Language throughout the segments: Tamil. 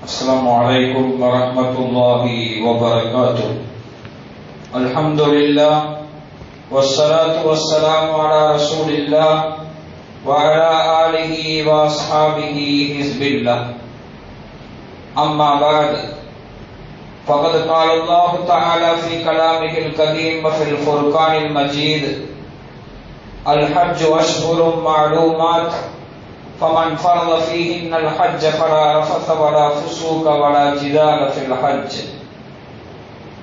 السلام عليكم ورحمة الله وبركاته. الحمد لله والصلاة والسلام على رسول الله وعلى آله وأصحابه حزب الله. أما بعد، فقد قال الله تعالى في كلامه الكريم وفي الفرقان المجيد: الحج أشهر معلومات فمن فرض فيهن الحج فلا رفث ولا فسوق ولا جدال في الحج.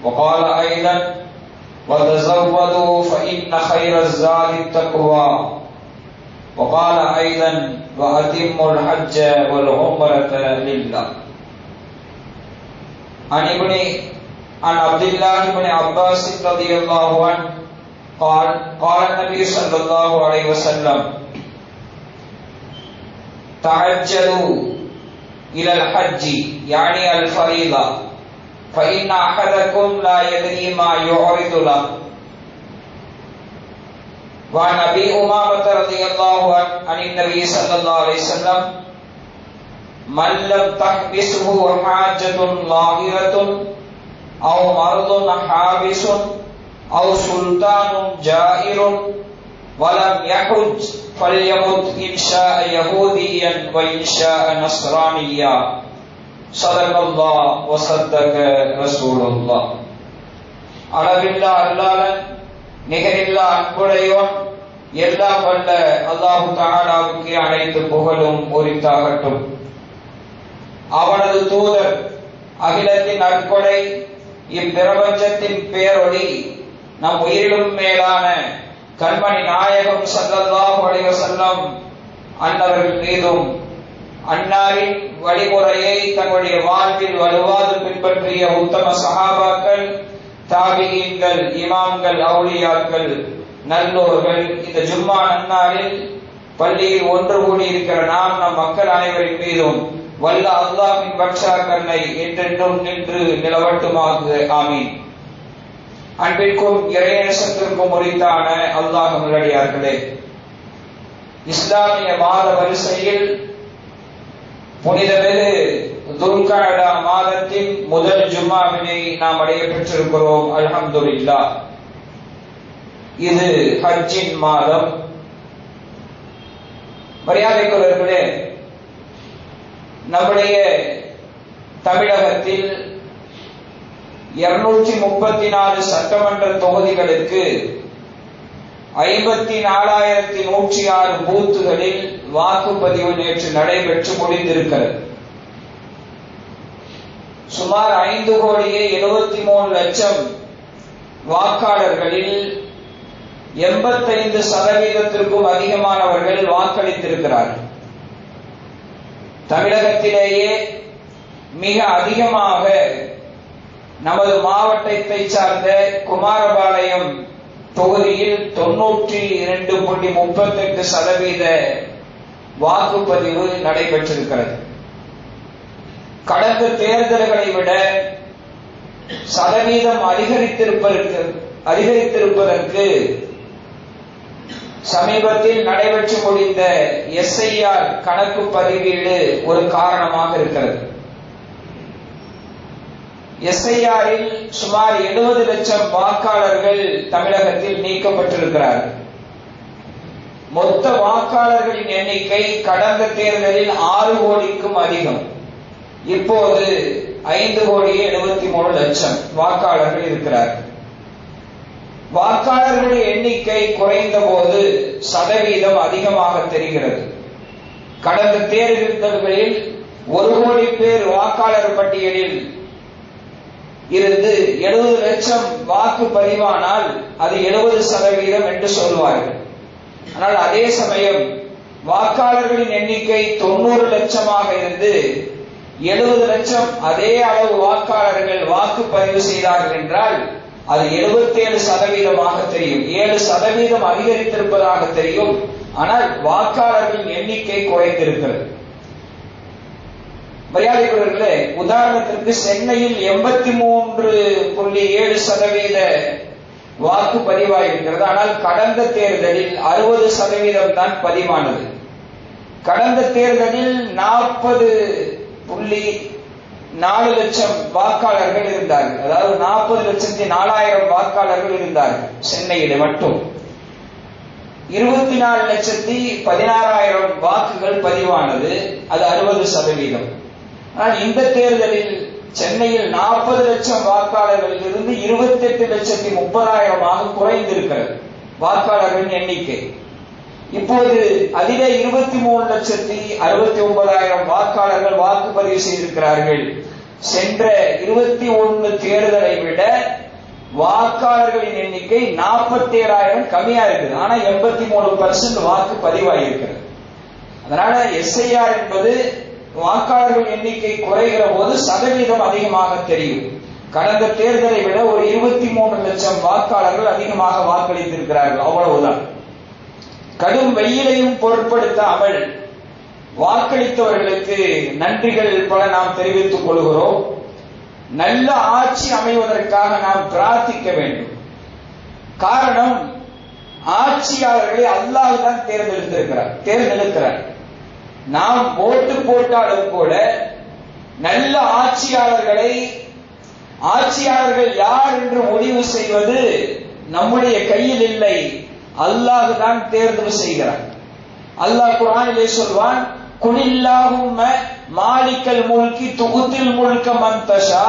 وقال أيضا: وتزودوا فإن خير الزاد التقوى. وقال أيضا: وأتموا الحج والعمرة لله. عن عبد الله بن عباس رضي الله عنه قال النبي صلى الله عليه وسلم: تعجلوا إلى الحج يعني الفريضة فإن أحدكم لا يدري ما يعرض له. وعن أبي أمامة رضي الله عنه عن النبي صلى الله عليه وسلم: من لم تحبسه حاجة ظاهرة أو مرض حابس أو سلطان جائر ولم يحج فليمت إن شاء يهوديا وإن شاء نصرانيا. صدق الله وصدق رسول الله. அளவில்லா அல்லாஹ் நிகரில்லா அன்புடையோன் எல்லாம் வல்ல அல்லாஹு தஆலாவுக்கு அனைத்து புகழும் உரித்தாகட்டும். அவனது தூதர் அகிலத்தின் அற்கொடை இப்பிரபஞ்சத்தின் பேரொளி நம் உயிரிலும் மேலான கண்மணி நாயகம் ஸல்லல்லாஹு அலைஹி வஸல்லம் அன்னவர்கள் மீதும் அன்னாரின் வழிமுறையை தங்களுடைய வாழ்வில் வலுவாது பின்பற்றிய உத்தம சஹாபாக்கள், தாபிஈன்கள், இமாம்கள், அவுலியாக்கள், நல்லோர்கள், இந்த ஜும்மா நன்னாளில் பள்ளியில் ஒன்று கூடி இருக்கிற நாம் நம் மக்கள் அனைவரின் மீதும் வல்ல அல்லாஹ்வின் பக்ஷா கருணை என்றென்றும் நின்று நிலவட்டுமாக. ஆமீன். அன்பிற்கும் இறைநேசத்திற்கும் உரித்தான அல்லாஹ் நல்லடியார்களே, இஸ்லாமிய மாத வரிசையில் புனிதமிகு துல்கஅதா மாதத்தின் முதல் ஜும்மாவினை நாம் அடைய பெற்றிருக்கிறோம். அல்ஹம்துலில்லாஹ். இது ஹஜ்ஜின் மாதம். மரியாதைக்குரியவர்களே, நம்முடைய தமிழகத்தில் 234 சட்டமன்ற தொகுதிகளுக்கு 54,106 பூத்துகளில் வாக்குப்பதிவு நேற்று நடைபெற்று முடிந்திருக்கிறது. சுமார் 5,73,00,000 வாக்காளர்களில் 85% அதிகமானவர்கள் வாக்களித்திருக்கிறார்கள். தமிழகத்திலேயே மிக அதிகமாக நமது மாவட்டத்தை சார்ந்த குமாரபாளையம் தொகுதியில் 92.38% வாக்குப்பதிவு நடைபெற்றிருக்கிறது. கடந்த தேர்தல்களை விட சதவீதம் அதிகரித்திருப்பதற்கு சமீபத்தில் நடைபெற்று முடிந்த SIR கணக்கு பதிவீடு ஒரு காரணமாக இருக்கிறது. SIR-இல் சுமார் 70 லட்சம் வாக்காளர்கள் தமிழகத்தில் நீக்கப்பட்டிருக்கிறார்கள். மொத்த வாக்காளர்களின் எண்ணிக்கை கடந்த தேர்தலில் 6 கோடிக்கும் அதிகம். இப்போது 5,73,00,000 வாக்காளர்கள் இருக்கிறார்கள். வாக்காளர்களுடைய எண்ணிக்கை குறைந்த போது சதவீதம் அதிகமாக தெரிகிறது. கடந்த தேர்தல்களில் 1 கோடி பேர் வாக்காளர் பட்டியலில் இருந்து 70 லட்சம் வாக்கு பதிவானால் அது 70% என்று சொல்வார்கள். ஆனால் அதே சமயம் வாக்காளர்களின் எண்ணிக்கை 90 லட்சமாக இருந்து 70 லட்சம் அதே அளவு வாக்காளர்கள் வாக்குப்பதிவு செய்தார்கள் என்றால் அது 77% தெரியும். 7% அதிகரித்திருப்பதாக தெரியும். ஆனால் வாக்காளர்களின் எண்ணிக்கை குறைந்திருக்கிறது. மரியாதைக்குரியவர்களே, உதாரணத்திற்கு சென்னையில் 83.7% வாக்கு பதிவாயிருக்கிறது. ஆனால் கடந்த தேர்தலில் 60% தான் பதிவானது. கடந்த தேர்தலில் 40 4,00,000 வாக்காளர்கள் இருந்தார்கள். அதாவது 40,04,000 வாக்காளர்கள் இருந்தார்கள் சென்னையில மட்டும். 24,16,000 வாக்குகள் பதிவானது. அது 60%. ஆனால் இந்த தேர்தலில் சென்னையில் 40,00,000 வாக்காளர்களில் இருந்து 28,30,000 குறைந்திருக்கிறது வாக்காளர்களின் எண்ணிக்கை. இப்போது அதிலே 23,69,000 வாக்காளர்கள் வாக்குப்பதிவு செய்திருக்கிறார்கள். சென்ற 21 தேர்தலை விட வாக்காளர்களின் எண்ணிக்கை 47,000 கம்மியா இருக்குது. ஆனா 83% வாக்கு பதிவாகியிருக்கிறது. அதனால எஸ்ஐஆர் என்பது வாக்காளர்கள் எண்ணிக்கை குறைகிற போது சதவீதம் அதிகமாக தெரியும். கடந்த தேர்தலை விட ஒரு 23,00,000 வாக்காளர்கள் அதிகமாக வாக்களித்திருக்கிறார்கள். அவ்வளவுதான். கடும் வெயிலையும் பொருட்படுத்தாமல் வாக்களித்தவர்களுக்கு நன்றிகள் பல நாம் தெரிவித்துக் கொள்கிறோம். நல்ல ஆட்சி அமைவதற்காக நாம் பிரார்த்திக்க வேண்டும். காரணம், ஆட்சியாளர்களை அல்லாஹ் தான் தேர்ந்தெடுக்கிறார். நாம் ஓட்டு போட்டாலும் கூட நல்ல ஆட்சியாளர்கள் யார் என்று முடிவு செய்வது நம்முடைய கையில் இல்லை. அல்லாஹ் தான் தேர்வு செய்கிறார். அல்லாஹ் குர்ஆனிலே சொல்வான், குலில்லாஹும்ம மாலிக்கல் முல்கி துகுத்தில் முல்க மன் தஷா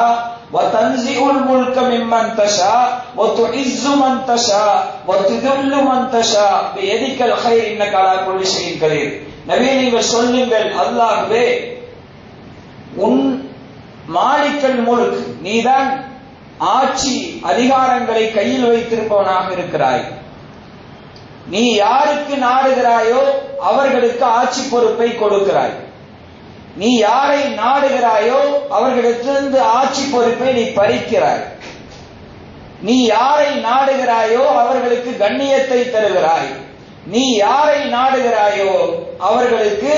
வ தன்ஸிஉல் முல்க மிம்மன் தஷா வ துஇஸ்ஸு மன் தஷா வ துதில்லு மன் தஷா பியதிக்கல் கைர் இன்னக அலா குல்லி ஷைஇன் கதீர். நபியே, நீங்கள் சொல்லுங்கள், அல்லாஹ்வே, உன் மாலிக்கல் முல்க், நீதான் ஆட்சி அதிகாரங்களை கையில் வைத்திருப்பவனாக இருக்கிறாய். நீ யாருக்கு நாடுகிறாயோ அவர்களுக்கு ஆட்சி பொறுப்பை கொடுக்கிறாய். நீ யாரை நாடுகிறாயோ அவர்களிடத்திலிருந்து ஆட்சி பொறுப்பை நீ பறிக்கிறாய். நீ யாரை நாடுகிறாயோ அவர்களுக்கு கண்ணியத்தை தருகிறாய். நீ யாரை நாடுகிறாயோ அவர்களுக்கு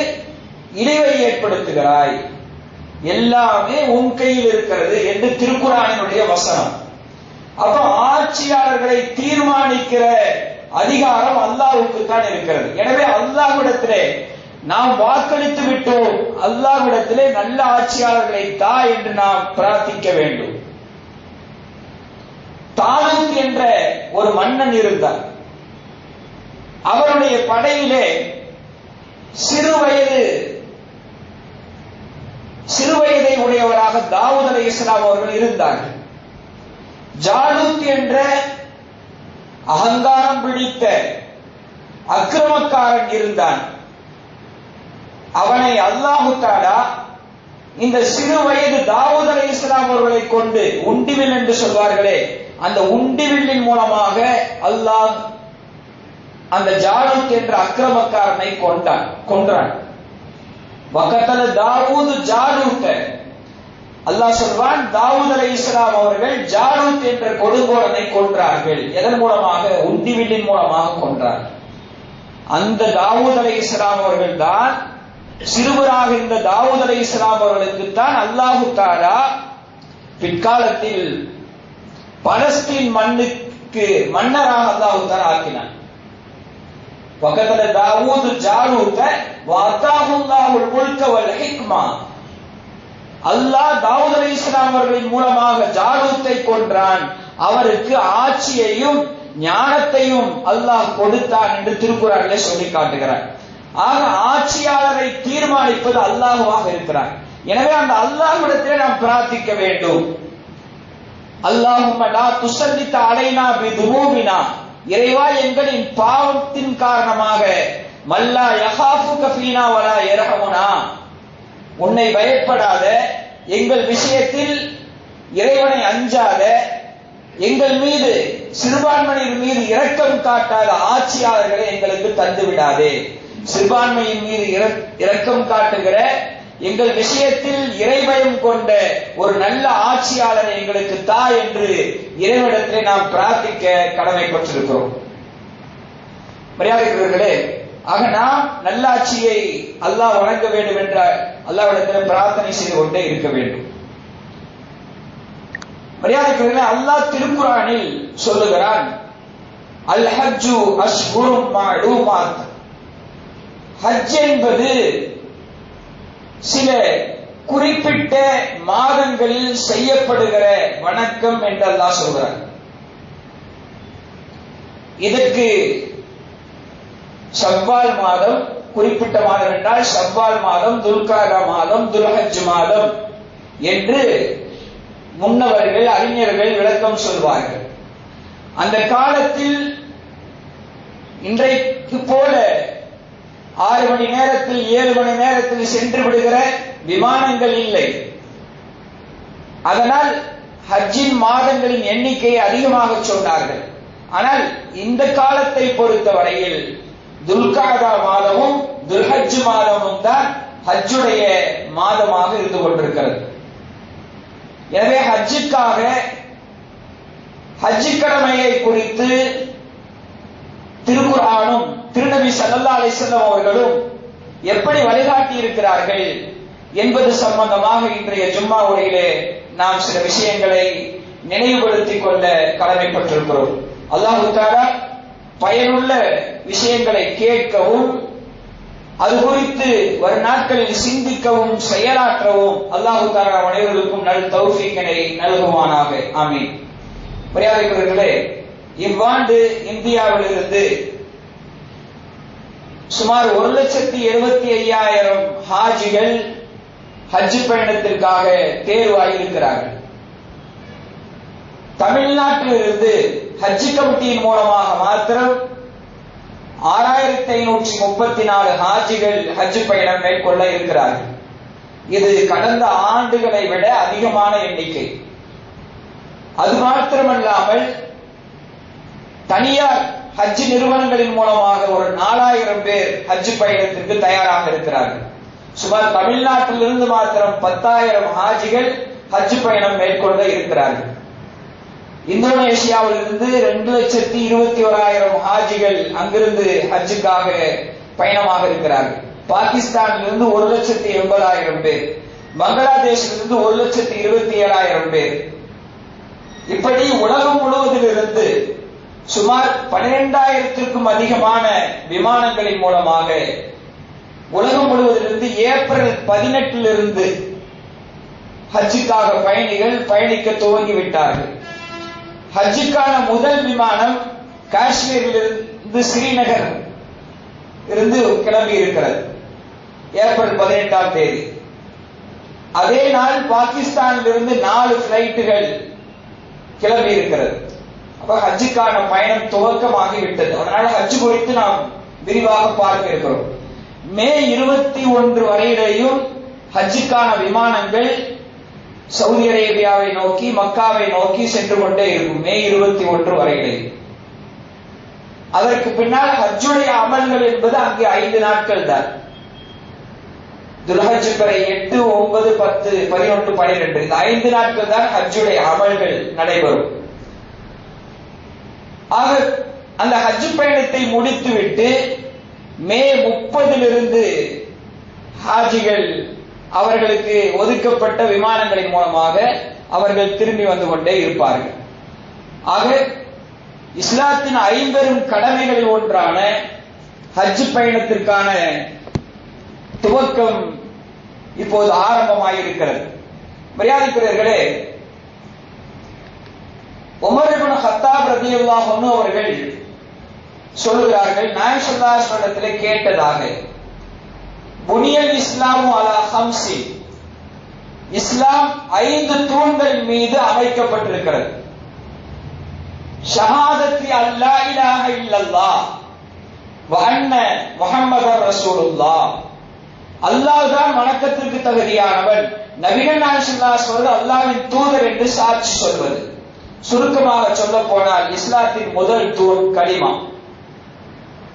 இழிவை ஏற்படுத்துகிறாய். எல்லாமே உன் கையில் இருக்கிறது என்று திருக்குர்ஆனினுடைய வசனம். அப்ப ஆட்சியாளர்களை தீர்மானிக்கிற அதிகாரம் அல்லாஹ்வுக்கு தான் இருக்கிறது. எனவே அல்லாஹ்விடத்திலே நாம் வாக்களித்து விட்டோம், அல்லாஹ்விடத்திலே நல்ல ஆட்சியாளர்களை தா என்று நாம் பிரார்த்திக்க வேண்டும். தாலூத் என்ற ஒரு மன்னன் இருந்தார். அவருடைய படையிலே சிறுவயதை உடையவராக தாவூத் அலைஹிஸ்ஸலாம் அவர்கள் இருந்தார்கள். ஜாலூத் என்ற அகங்காரம் பிடித்த அக்கிரமக்காரன் இருந்தான். அவனை அல்லாஹ் தஆலா இந்த சிறு வயது தாவூத் அலைஹிஸ்ஸலாம் அவர்களை கொண்டு உண்டிவில் என்று சொல்வார்களே, அந்த உண்டிவில்லின் மூலமாக அல்லாஹ் அந்த ஜாலூத் என்ற அக்கிரமக்காரனை கொன்றான். வகத்தல தாவூது ஜாலூத். அல்லாஹ் சொல்வான், தாவூத் அலைஹிஸ்ஸலாம் அவர்கள் ஜாலூத் என்ற கொடுங்கோலனை கொன்றார்கள். எதன் மூலமாக? உண்டிவில்லின் மூலமாக கொன்றார்கள். அந்த தாவூத் அலைஹிஸ்ஸலாம் அவர்கள் தான், சிறுவராக இந்த தாவூத் அலைஹிஸ்ஸலாம் அவர்களுக்கு தான் அல்லாஹ் தஆலா பிற்காலத்தில் பலஸ்தீன் மண்ணுக்கு மன்னராக அல்லாஹ் தஆலா ஆக்கினான். வகத்தல தாவூது ஜாலூத் வஅதாஹுல்லாஹுல் முல்க வல் ஹிக்மா. அல்லாஹ் தாவூத் அலைஹிஸ்ஸலாம் அவர்களின் மூலமாக ஜாலூத்தை கொன்றான். அவருக்கு ஆட்சியையும் ஞானத்தையும் அல்லாஹ் கொடுத்தான் என்று திருக்குர்ஆனிலே சொல்லி காட்டுகிறார். ஆக ஆட்சியாளரை தீர்மானிப்பது அல்லாஹ்வாக இருக்கிறார். எனவே அந்த அல்லாஹ்விடத்திலே நாம் பிரார்த்திக்க வேண்டும். அல்லாஹும்ம லா துஸல்லித் அலைனா பிதுனூபினா. இறைவா, எங்களின் பாவத்தின் காரணமாக மல்லா யகாஃபுக ஃபீனா வலா யர்ஹமுனா, உன்னை பயப்படாத, எங்கள் விஷயத்தில் இறைவனை அஞ்சாத, எங்கள் மீது சிறுபான்மையின் மீது இரக்கம் காட்டாத ஆட்சியாளர்களை எங்களுக்கு தந்து விடாதே. சிறுபான்மையின் மீது இரக்கம் காட்டுகிற, எங்கள் விஷயத்தில் இறைபயம் கொண்ட ஒரு நல்ல ஆட்சியாளரை எங்களுக்கு தா என்று இறைவனிடத்திலே நாம் பிரார்த்திக்க கடமைப்பட்டிருக்கிறோம். மரியாதைக்குரியவர்களே, ஆக நாம் நல்லாட்சியை அல்லாஹ் வழங்க வேண்டும் என்ற அல்லாஹ்விடத்தில் பிரார்த்தனை செய்து கொண்டே இருக்க வேண்டும். மரியாதைக்குரியவர்களே, அல்லாஹ் திருக்குர்ஆனில் சொல்லுகிறான், அல் ஹஜ்ஜு அஷ்ஹுரும் மஅலூமாத். ஹஜ் என்பது சில குறிப்பிட்ட மாதங்களில் செய்யப்படுகிற வணக்கம் என்று அல்லாஹ் சொல்கிறார். இதற்கு ஷவ்வால் மாதம், குறிப்பிட்ட மாதம் என்றால் ஷவ்வால் மாதம், துல்காதா மாதம், துல்ஹஜ் மாதம் என்று முன்னவர்கள் அறிஞர்கள் விளக்கம் சொல்வார்கள். அந்த காலத்தில் இன்றைக்கு போல 6 மணி நேரத்தில் 7 மணி நேரத்தில் சென்று விடுகிற விமானங்கள் இல்லை. அதனால் ஹஜ்ஜின் மாதங்களின் எண்ணிக்கையை அதிகமாக சொன்னார்கள். ஆனால் இந்த காலத்தை பொறுத்த வரையில் துல்காதா மாதமும் துல்ஹஜ் மாதமும் தான் ஹஜ்ஜுடைய மாதமாக இருந்து கொண்டிருக்கிறது. எனவே ஹஜ்ஜுக்காக ஹஜ் கடமையை குறித்து திருக்குர்ஆனும் திருநபி ஸல்லல்லாஹு அலைஹி வஸல்லம் அவர்களும் எப்படி வழிகாட்டி இருக்கிறார்கள் என்பது சம்பந்தமாக இன்றைய ஜும்மா உரையிலே நாம் சில விஷயங்களை நினைவுபடுத்திக் கொள்ள கடமைப்பட்டிருக்கிறோம். அல்லாஹ் தஆலா பயனுள்ள விஷயங்களை கேட்கவும் அது குறித்து வரும் நாட்களில் சிந்திக்கவும் செயலாற்றவும் அல்லாஹ் தஆலா அனைவருக்கும் நல் தௌஃபீக்கினை நல்குவானாக. ஆமீன். மரியாதைக்குரியவர்களே, இவ்வாண்டு இந்தியாவிலிருந்து சுமார் 1,75,000 ஹாஜிகள் ஹஜ் பயணத்திற்காக தேர்வாயிருக்கிறார்கள். தமிழ்நாட்டிலிருந்து ஹஜ் கமிட்டியின் மூலமாக மாத்திரம் 6,534 ஹாஜிகள் ஹஜ் பயணம் மேற்கொள்ள இருக்கிறார்கள். இது கடந்த ஆண்டுகளை விட அதிகமான எண்ணிக்கை. அது மாத்திரமல்லாமல் தனியார் ஹஜ் நிறுவனங்களின் மூலமாக ஒரு 4,000 பேர் ஹஜ் பயணத்திற்கு தயாராக இருக்கிறார்கள். சுமார் தமிழ்நாட்டிலிருந்து மாத்திரம் 10,000 ஹாஜிகள் ஹஜ் பயணம் மேற்கொள்ள இருக்கிறார்கள். இந்தோனேஷியாவிலிருந்து 2,21,000 ஹாஜிகள் அங்கிருந்து ஹஜ்ஜுக்காக பயணமாக இருக்கிறார்கள். பாகிஸ்தானிலிருந்து 1,80,000 பேர், பங்களாதேஷிலிருந்து 1,27,000 பேர். இப்படி உலகம் முழுவதிலிருந்து சுமார் 12,000க்கும் அதிகமான விமானங்களின் மூலமாக உலகம் முழுவதிலிருந்து ஏப்ரல் 18 ஹஜ்ஜுக்காக பயணிகள் பயணிக்க துவங்கிவிட்டார்கள். ஹஜ்ஜுக்கான முதல் விமானம் காஷ்மீரிலிருந்து ஸ்ரீநகர் இருந்து கிளம்பி இருக்கிறது ஏப்ரல் 18. அதே நாள் பாகிஸ்தானிலிருந்து 4 பிளைட்டுகள் கிளம்பி இருக்கிறது. அப்ப ஹஜ்ஜுக்கான பயணம் துவக்கமாகிவிட்டது. அதனால ஹஜ் குறித்து நாம் விரிவாக பார்க்க இருக்கிறோம். மே 21 வரையிலேயும் ஹஜ்ஜுக்கான விமானங்கள் சவுதி அரேபியாவை நோக்கி மக்காவை நோக்கி சென்று கொண்டே இருக்கும். மே 21 வரையிலேயும். அதற்கு பின்னால் ஹஜ்ஜுடைய அமல்கள் என்பது அங்கே 5 நாட்கள் தான். துல்ஹஜ் பிறை 8, 9, 10, 11, 12 இந்த 5 நாட்கள் தான் ஹஜ்ஜுடைய அமல்கள் நடைபெறும். ஆக அந்த ஹஜ் பயணத்தை முடித்துவிட்டு மே 30 ஹாஜிகள் அவர்களுக்கு ஒதுக்கப்பட்ட விமானங்களின் மூலமாக அவர்கள் திரும்பி வந்து கொண்டே இருப்பார்கள். ஆக இஸ்லாத்தின் 50 கடமைகளில் ஒன்றான ஹஜ் பயணத்திற்கான துவக்கம் இப்போது ஆரம்பமாயிருக்கிறது. மரியாதைக்குரியவர்களே, உமர் இப்னு கத்தாப் ரலியல்லாஹு அன்ஹு அவர்கள் சொல்கிறார்கள், நாயகம் ஸல்லல்லாஹு அலைஹி வஸல்லம் கேட்டதாக, புனியல் இஸ்லாமு அலா ஹம்சி, இஸ்லாம் 5 தூண்கள் மீது அமைக்கப்பட்டிருக்கிறது. ஷஹாதத்தி அல்லா இலாஹ இல்லல்லாஹ் வ அன்ன முஹம்மதர் ரசூலுல்லாஹ், அல்லாஹ் தான் வணக்கத்திற்கு தகுதியானவன், நபிகள் நாயகம் ஸல்லல்லாஹு அலைஹி வஸல்லம் அல்லாஹ்வின் தூதர் என்று சாட்சி சொல்வது. சுருக்கமாக சொல்ல போனால் இஸ்லாத்தின் முதல் தூண் கலிமா.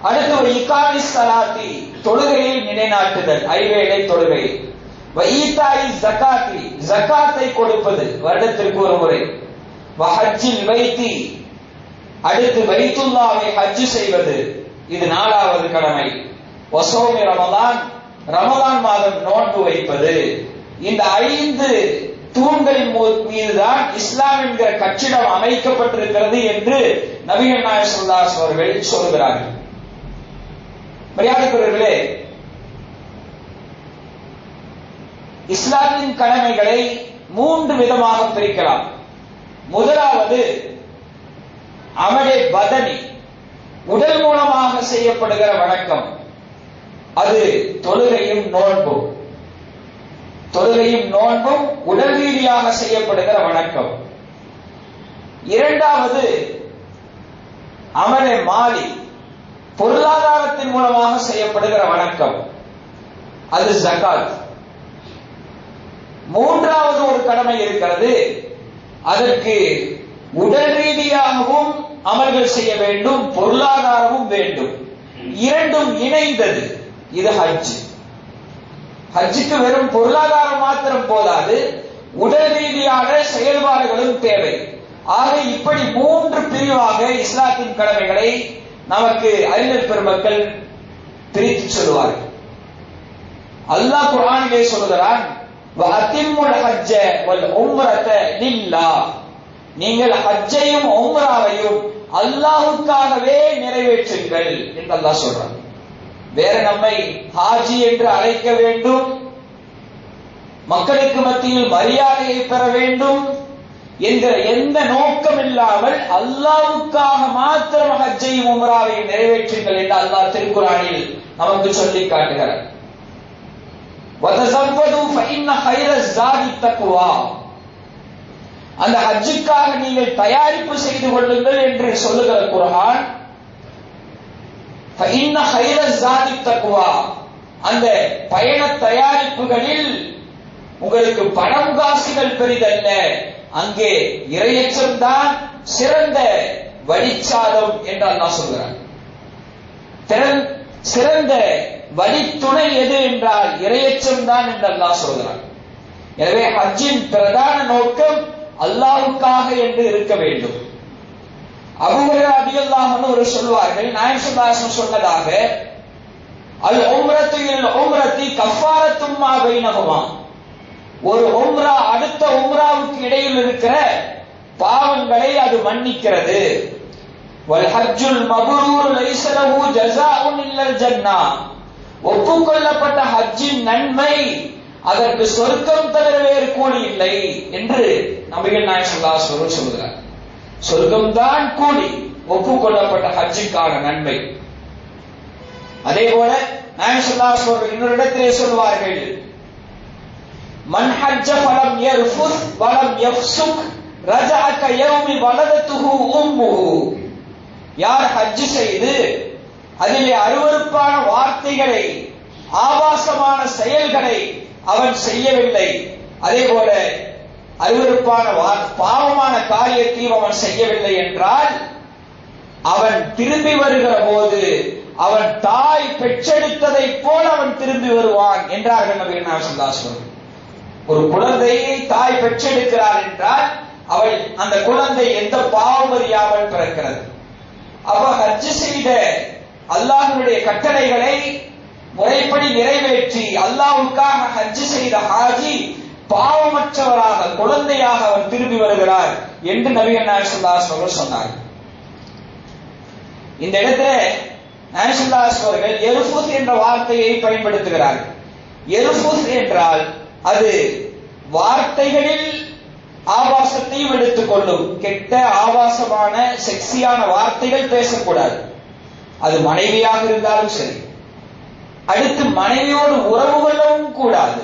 அடுத்து ஒரு இகாமிஸ் ஸலாத்தி, தொழுகையை நிலைநாட்டுதல், ஐவேளை தொழுகை. வஈதாஇ ஸகாத்தி, ஸகாத்தை கொடுப்பது வருடத்திற்கு ஒரு முறை. வஹஜ்ஜில் பைத்தி, அடுத்து பைத்துல்லாஹை ஹஜ் செய்வது, இது 4வது கடமை. வஸௌமி ரமலான், ரமலான் மாதம் நோன்பு வைப்பது. இந்த 5 தூண்களின் மீதுதான் இஸ்லாம் என்கிற கட்டிடம் அமைக்கப்பட்டிருக்கிறது என்று நபிகள் நாயகம் ஸல்லல்லாஹு அலைஹி வஸல்லம் அவர்கள் சொல்கிறார்கள். மரியாதைக்குரியவர்களே, இஸ்லாத்தின் கடமைகளை 3 விதமாக பிரிக்கலாம். முதலாவது அமலே பதனி, உடல் மூலமாக செய்யப்படுகிற வணக்கம். அது தொழுகையும் நோன்பும். தொழுகையும் நோன்பும் உடல் ரீதியாக செய்யப்படுகிற வணக்கம். இரண்டாவது அமலே மாலி, பொருளாதாரத்தின் மூலமாக செய்யப்படுகிற வணக்கம். அது ஜகாத். மூன்றாவது ஒரு கடமை இருக்கிறது. அதற்கு உடல் ரீதியாகவும் அமல்கள் செய்ய வேண்டும், பொருளாதாரமும் வேண்டும். இரண்டும் இணைந்தது. இது ஹஜ். ஹஜ்ஜுக்கு வெறும் பொருளாதாரம் மாத்திரம் போதாது, உடல் ரீதியான செயல்பாடுகளும் தேவை. ஆக இப்படி 3 பிரிவாக இஸ்லாத்தின் கடமைகளை நமக்கு அறிஞர் பெருமக்கள் பிரித்து சொல்லுவார்கள். அல்லாஹ் குர்ஆனிலே சொல்கிறான், வஅத்திம்முல் ஹஜ்ஜ வல் உம்ரத லில்லாஹ், நீங்கள் ஹஜ்ஜையும் உம்ராவையும் அல்லாஹ்வுக்காகவே நிறைவேற்றுங்கள் என்று அல்லாஹ் சொல்றான். வேற நம்மை ஹாஜி என்று அழைக்க வேண்டும், மக்களுக்கு மத்தியில் மரியாதையை பெற வேண்டும் என்ற எந்த நோக்கம் இல்லாமல் அல்லாஹ்வுக்காக மாத்திரம் ஹஜ்ஜையும் உம்ராவையும் நிறைவேற்றுங்கள் என்று அல்லாஹ் திருக்குர்ஆனில் நமக்கு சொல்லி காட்டுகிறார். வதஸவ்வது ஃபஇன்ன கைரஸ் ஸாதி தக்வா, அந்த ஹஜ்ஜுக்காக நீங்கள் தயாரிப்பு செய்து கொள்ளுங்கள் என்று சொல்லுகிற குர்ஆன். ஃபஇன்ன கைரஸ் ஸாதி தக்வா, அந்த பயண தயாரிப்புகளில் உங்களுக்கு பணம் காசுகள் பெரிதல்ல, அங்கே இறையச்சம் தான் சிறந்த வழிச்சாதம் என்று அல்லாஹ் சொல்கிறார். சிறந்த வழித்துணை எது என்றால் இறையச்சம் தான் என்று அல்லாஹ் சொல்கிறார். எனவே ஹஜ்ஜின் பிரதான நோக்கம் அல்லாஹ்வுக்காக என்று இருக்க வேண்டும். அபூ ஹுரைரா ரலியல்லாஹு அன்ஹு சொல்வார்கள், நாயகம் ஸல்லல்லாஹு அலைஹி வஸல்லம் சொன்னதாக, அல் உம்ரத்து இல் உம்ரத்தி கஃபாரத்தும் மா பைனஹுமா, ஒரு உம்ரா அடுத்த உம்ராவுக்கு இடையில் இருக்கிற பாவங்களை அது மன்னிக்கிறது. வல் ஹஜ்ஜுல் மப்ரூர் லைஸ லஹு ஜஸாஉன் இல்லல் ஜன்னah, ஒப்புக்கொள்ளப்பட்ட ஹஜ்ஜின் நன்மை அதற்கு சொர்க்கம் தவிர வேறு கூலி இல்லை என்று நபிகள் நாயகம் ஸல்லல்லாஹு அலைஹி வஸல்லம் சொல்கிறார். சொர்க்கம் தான் கூலி, ஒப்புக்கொள்ளப்பட்ட ஹஜ்ஜுக்கான நன்மை. அதே போல நாயகம் ஸல்லல்லாஹு அலைஹி வஸல்லம் இன்னொரு இடத்திலே சொல்வார்கள், மன் ஹஜ்ஜ ஃபலம் யர்ஃபுஸ் வலம் யஃப்சுக் ரஜஅ கயௌமி வலதத்துஹு உம்முஹு, யார் ஹஜ் செய்து அதிலே அருவருப்பான வார்த்தைகளை ஆபாசமான செயல்களை அவன் செய்யவில்லை, அதே போல அருவருப்பான பாவமான காரியத்தையும் அவன் செய்யவில்லை என்றால் அவன் திரும்பி வருகிற போது அவன் தாய் பெற்றெடுத்ததை போல அவன் திரும்பி வருவான் என்றார்கள் நபிகள் நாயகம் ஸல்லல்லாஹு அலைஹி வஸல்லம். ஒரு குழந்தையை தாய் பெற்றெடுக்கிறார் என்றால் அவள் அந்த குழந்தை எந்த பாவம் அறியாமல் பிறக்கிறது. அப்ப ஹஜ் செய்த அல்லாஹ்வுடைய கட்டளைகளை முறைப்படி நிறைவேற்றி அல்லாஹ்வுக்காக ஹஜ் செய்த ஹாஜி பாவமற்றவராக குழந்தையாக அவர் திரும்பி வருகிறார் என்று நபிகள் நாயகம் ஸல்லல்லாஹு அலைஹி வஸல்லம் சொன்னார். இந்த இடத்துல நாயகம் ஸல்லல்லாஹு அலைஹி வஸல்லம் எர்ஃபுஸ் என்ற வார்த்தையை பயன்படுத்துகிறார். எர்ஃபுஸ் என்றால் அது வார்த்தைகளில் ஆபாசத்தையும் எடுத்துக்கொள்ளும். கெட்ட ஆபாசமான செக்ஸியான வார்த்தைகள் பேசக்கூடாது. அது மனைவியாக இருந்தாலும் சரி. அடுத்து மனைவியோடு உறவு கொள்ளவும் கூடாது.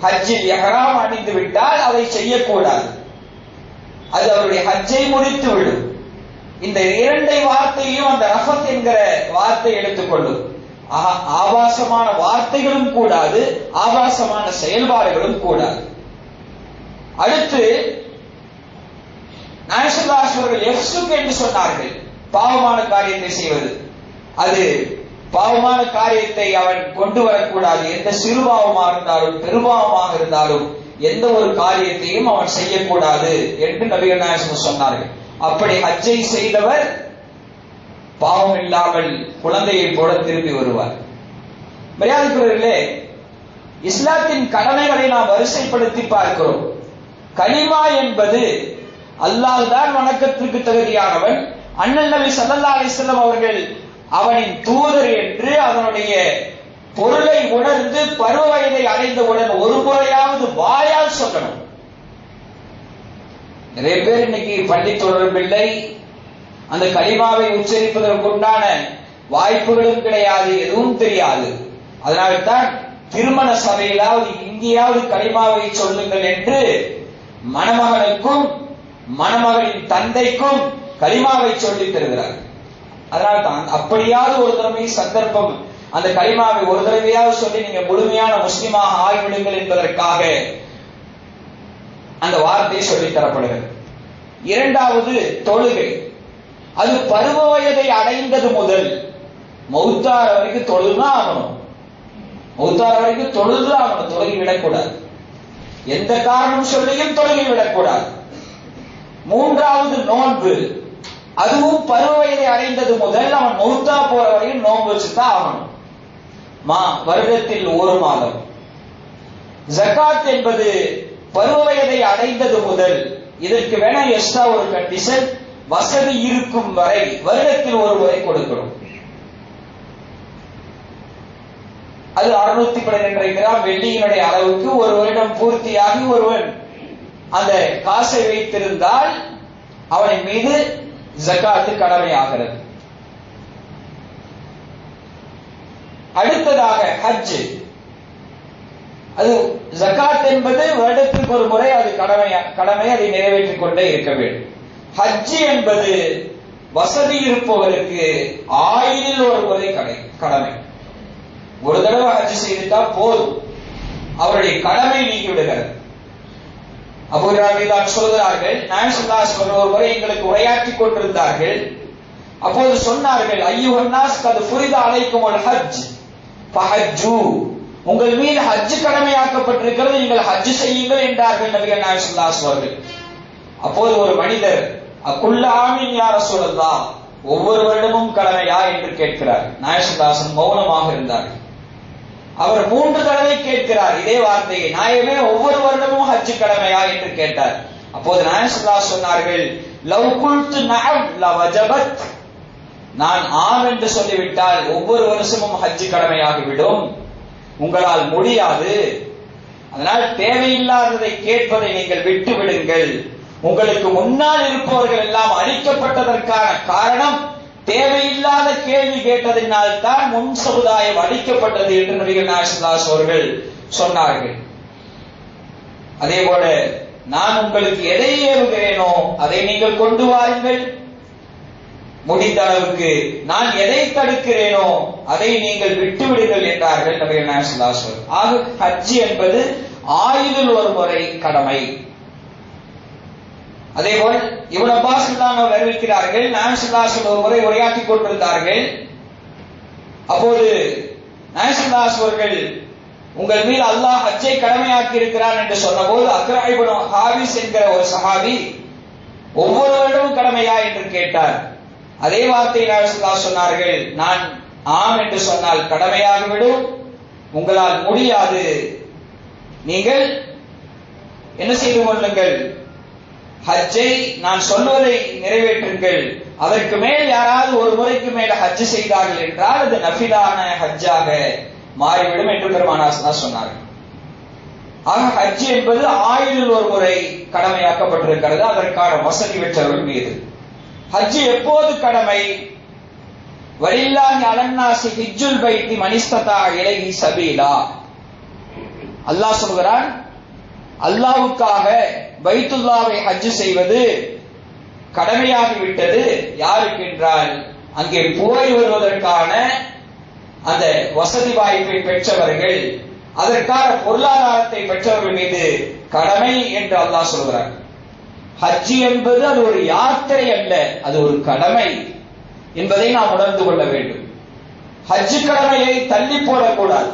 ஹஜ்ஜில் இஹ்ராம் அணிந்து விட்டால் அதை செய்யக்கூடாது. அது அவருடைய ஹஜ்ஜை முடித்து விடும். இந்த இரண்டை வார்த்தையும் அந்த ரஃபத் என்கிற வார்த்தை எடுத்துக்கொள்ளும். ஆபாசமான வார்த்தைகளும் கூடாது, ஆபாசமான செயல்பாடுகளும் கூடாது. அடுத்து நாயகம் ஸல்லல்லாஹு அலைஹி வஸல்லம் எஃப்சுக் என்று சொன்னார்கள், பாவமான காரியத்தை செய்வது. அது பாவமான காரியத்தை அவன் கொண்டு வரக்கூடாது. எந்த சிறுபாவமாக இருந்தாலும் பெருபாவமாக இருந்தாலும் எந்த ஒரு காரியத்தையும் அவன் செய்யக்கூடாது என்று நபிகள் நாயகம் சொன்னார்கள். அப்படி ஹஜ்ஜை செய்தவர் பாவம் இல்லாமல் குழந்தையை போல திரும்பி வருவார். மரியாதைக்குரியவர்களே, இஸ்லாத்தின் கடமைகளை நாம் வரிசைப்படுத்தி பார்க்கிறோம். கலிமா என்பது அல்லாஹ் தான் வணக்கத்திற்கு தகுதியானவன், அண்ணல் நபி ஸல்லல்லாஹு அலைஹி வஸல்லம் அவர்கள் அவனின் தூதர் என்று அதனுடைய பொருளை உணர்ந்து பருவ வயதை அடைந்தவுடன் ஒரு முறையாவது வாயால் சொல்லணும். நிறைய பேர் இன்னைக்கு பள்ளி தொடர்பில்லை, அந்த கலிமாவை உச்சரிப்பதற்குண்டான வாய்ப்புகளும் கிடையாது, எதுவும் தெரியாது. அதனால்தான் திருமண சபையிலாவது இங்கேயாவது கலிமாவை சொல்லுங்கள் என்று மணமகனுக்கும் மணமகளின் தந்தைக்கும் கலிமாவை சொல்லித் தருகிறார். அதனால்தான் அப்படியாவது ஒரு தடவை சந்தர்ப்பம் அந்த கலிமாவை ஒரு தடவையாவது சொல்லி நீங்க முழுமையான முஸ்லிமாக ஆகிவிடுங்கள் என்பதற்காக அந்த வார்த்தை சொல்லித் தரப்படுகிறது. இரண்டாவது தொழுகை. அது பருவ வயதை அடைந்தது முதல் மௌத்தார வரைக்கும் தொழுதுதான் ஆகணும். மௌத்தார வரைக்கும் தொழுதுதான் ஆகணும். தொழுகை விடக்கூடாது. எந்த காரணம் சொல்லியும் தொழுகை விடக்கூடாது. மூன்றாவது நோன்பு. அதுவும் பருவ வயதை அடைந்தது முதல் அவன் மௌத்தா போற வரையும் நோன்பு வச்சுதான் ஆகணும். வருடத்தில் ஒரு மாதம். ஜகாத் என்பது பருவ வயதை அடைந்தது முதல். இதற்கு வேணா எக்ஸ்ட்ரா ஒரு கண்டிஷன், வசதி இருக்கும் வரை வருடத்தில் ஒரு முறை கொடுக்கணும். அது 612 கிராம் வெள்ளியினுடைய அளவுக்கு ஒரு வருடம் பூர்த்தியாகி ஒருவன் அந்த காசை வைத்திருந்தால் அவனின் மீது ஜகாத்து கடமையாகிறது. அடுத்ததாக ஹஜ். அது ஜகாத் என்பது வருடத்திற்கு ஒரு முறை அது கடமை, அதை நிறைவேற்றிக் கொண்டே இருக்க வேண்டும். ஹஜ் என்பது வசதி இருப்பவருக்கு ஆயுளில் ஒரு முறை கடமை. ஒரு தடவை ஹஜ் செய்துட்டா போதும், அவருடைய கடமை நீங்கி விடுகிறது. அபூ ஹுரைரா சொல்கிறார்கள், நாயகம் ஸல்லல்லாஹு அலைஹி வஸல்லம் ஒரு முறை எங்களுக்கு உரையாற்றிக் கொண்டிருந்தார்கள். அப்போது சொன்னார்கள், அய்யுஹன் நாஸ் கத் ஃபுரித அலைக்குமுல் ஹஜ் ஃபஹஜ்ஜு, உங்கள் மீது ஹஜ் கடமையாக்கப்பட்டிருக்கிறது, நீங்கள் ஹஜ் செய்யுங்கள் என்றார்கள் நபிகள் நாயகம் ஸல்லல்லாஹு அலைஹி வஸல்லம். அப்போது ஒரு மனிதர், அக்குல்ல ஆமீன் யா ரசூலல்லாஹ், ஒவ்வொரு வருடமும் கடமையா என்று கேட்கிறார். நாயகம் ஸல்லல்லாஹு அலைஹி வஸல்லம் மௌனமாக இருந்தார்கள். அவர் 3 தடவை கேட்கிறார் இதே வார்த்தையை, நாயகமே ஒவ்வொரு வருடமும் ஹஜ் கடமையா என்று கேட்டார். அப்போது நாயகம் ஸல்லல்லாஹு அலைஹி வஸல்லம் சொன்னார்கள், லவ் குல்து நஅம் லவஜபத், நான் ஆம் என்று சொல்லிவிட்டால் ஒவ்வொரு வருஷமும் ஹஜ் கடமையாகிவிடும், உங்களால் முடியாது. அதனால் தேவையில்லாததை கேட்பதை நீங்கள் விட்டு விடுங்கள். உங்களுக்கு முன்னால் இருப்பவர்கள் எல்லாம் அழிக்கப்பட்டதற்கான காரணம் தேவையில்லாத கேள்வி கேட்டதினால் தான் முன் சமுதாயம் அழிக்கப்பட்டது என்று நபிகள் நாயகம் ஸல்லல்லாஹு அலைஹி அவர்கள் சொன்னார்கள். அதே போல நான் உங்களுக்கு எதை ஏவுகிறேனோ அதை நீங்கள் கொண்டு வாருங்கள், முடிந்த அளவுக்கு நான் எதை தடுக்கிறேனோ அதை நீங்கள் விட்டுவிடுங்கள் என்றார்கள் நபிகள் நாயகம் ஸல்லல்லாஹு அலைஹி வஸல்லம். ஆக ஹஜ் என்பது ஆயுளில் ஒரு முறை கடமை. அதேபோல் இப்னு அப்பாஸ் அவர்கள் அறிவிக்கிறார்கள், நாயகம் ஸல்லல்லாஹு அலைஹி வஸல்லம் ஒரு முறை உரையாற்றிக் கொண்டிருந்தார்கள். அப்போது நாயகம் ஸல்லல்லாஹு அலைஹி அவர்கள், உங்கள் மீது அல்லாஹ் ஹஜ்ஜை கடமையாக்கி இருக்கிறான் என்று சொன்னபோது அக்ரா இப்னு ஹாபிஸ் என்கிற ஒரு சஹாபி, ஒவ்வொரு வருடமும் கடமையா என்று கேட்டார். அதே வார்த்தையை நாயகம் ஸல்லல்லாஹு அலைஹி சொன்னார்கள், நான் ஆம் என்று சொன்னால் கடமையாகிவிடும், உங்களால் முடியாது, நீங்கள் என்ன செய்து கொள்ளுங்கள், ஹஜ்ஜை நான் சொல்வதை நிறைவேற்றுங்கள். அதற்கு மேல் யாராவது ஒரு முறைக்கு மேல ஹஜ் செய்தார்கள் என்றால் அது நஃபிலான ஹஜ்ஜாக மாறிவிடும் என்று பெருமானார் சொன்னார்கள். ஆக ஹஜ் என்பது ஆயுளில் ஒரு முறை கடமையாக்கப்பட்டிருக்கிறது அதற்கான வசதி பெற்றவர்கள் மீது. ஹஜ் எப்போது கடமை? வலில்லாஹி அலன்னாஸி ஹிஜ்ஜுல் பைத்தி மனிஸ்ததா இலைஹி சபீலா. அல்லாஹ் சொல்கிறான், அல்லாஹ்வுக்காக பைத்துல்லாவை ஹஜ் செய்வது கடமையாகிவிட்டது. யாருக்கு என்றால் அங்கே போய் வருவதற்கான அந்த வசதி வாய்ப்பை பெற்றவர்கள், அதற்கான பொருளாதாரத்தை பெற்றவர்கள் மீது கடமை என்று அல்லாஹ் சொல்கிறார். ஹஜ் என்பது அது ஒரு யாத்திரை அல்ல, அது ஒரு கடமை என்பதை நாம் உணர்ந்து கொள்ள வேண்டும். ஹஜ் கடமையை தள்ளி போடக்கூடாது.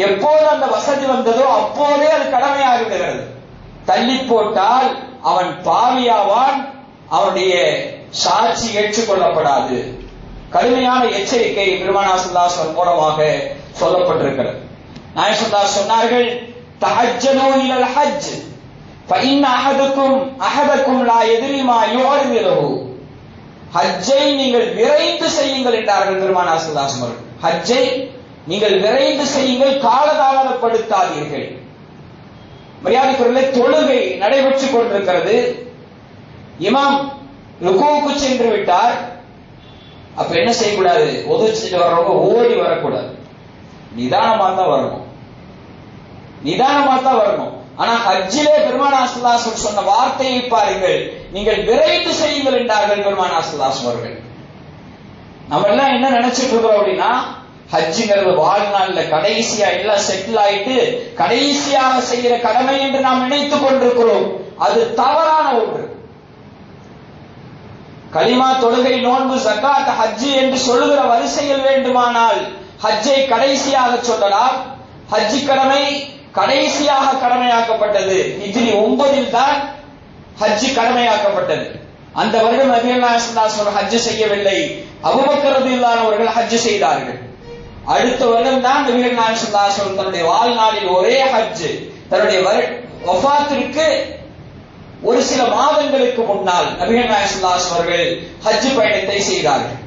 எப்போது அந்த வசதி வந்ததோ அப்போதே அது கடமையாகிவிடுகிறது. தள்ளி போட்டால் அவன் பாவியாவான், அவனுடைய சாட்சி ஏற்றுக்கொள்ளப்படாது. கடுமையான எச்சரிக்கை பெருமானார் ஸல்லல்லாஹு அலைஹி வஸல்லம் மூலமாக சொல்லப்பட்டிருக்கிறது. நாயகம் ஸல்லல்லாஹு சொன்னார்கள், தஹஜ்ஜனு இலல் ஹஜ் ஃபஇன்ன அஹதக்கும் லா யத்ரி மா யுஅர்ரிஹு. ஹஜ்ஜை நீங்கள் விரைந்து செய்யுங்கள் என்றார்கள் பெருமானார் ஸல்லல்லாஹு அலைஹி வஸல்லம். ஹஜ்ஜை நீங்கள் விரைந்து செய்யுங்கள், காலதாமதப்படுத்தாதீர்கள். மரியாதைக்குரிய தொழுகை நடைபெற்றுக் கொண்டிருக்கிறது. இமாம் ருக்குவுக்கு சென்று விட்டார். அப்ப என்ன செய்யக்கூடாது? ஒதுச்சிட்டு வர்றவங்க ஓடி வரக்கூடாது, நிதானமா தான் வரணும், நிதானமா தான் வரணும். ஆனா ஹஜ்ஜிலே பெருமானார் ஸல்லல்லாஹு அலைஹி வஸல்லம் சொன்ன வார்த்தையை பாருங்கள், நீங்கள் விரைந்து செய்யுங்கள் என்றார்கள் பெருமானார் ஸல்லல்லாஹு அலைஹி வஸல்லம் அவர்கள். நம்ம எல்லாம் என்ன நினைச்சிட்டு இருக்கோம் அப்படின்னா, ஹஜ்ஜுங்கிறது வாழ்நாள்ல கடைசியா எல்லாம் செட்டில் ஆயிட்டு கடைசியாக செய்கிற கடமை என்று நாம் நினைத்துக் கொண்டிருக்கிறோம். அது தவறான ஒன்று. கலிமா, தொழுகை, நோன்பு, ஜக்காத், ஹஜ்ஜி என்று சொல்லுகிற வரிசையில் வேண்டுமானால் ஹஜ்ஜை கடைசியாக சொல்லலாம். ஹஜ்ஜி கடமை கடைசியாக கடமையாக்கப்பட்டது. ஹிஜ்ரி 9 தான் ஹஜ்ஜி கடமையாக்கப்பட்டது. அந்த வருடம் நபிகள் நாயகம் ஸல்லல்லாஹு அலைஹி வஸல்லம் ஹஜ் செய்யவில்லை, அபூபக்கர் ரலியல்லாஹு அவர்கள் ஹஜ் செய்தார்கள். அடுத்த வருடம் தான் நபிகள் நாயகம் ஸல்லல்லாஹு அலைஹி வஸல்லம் தன்னுடைய வாழ்நாளில் ஒரே ஹஜ், தன்னுடைய வஃபாத்திற்கு ஒரு சில மாதங்களுக்கு முன்னால் நபிகள் நாயகம் ஸல்லல்லாஹு அலைஹி வஸல்லம் அவர்கள் ஹஜ் பயணத்தை செய்தார்கள்.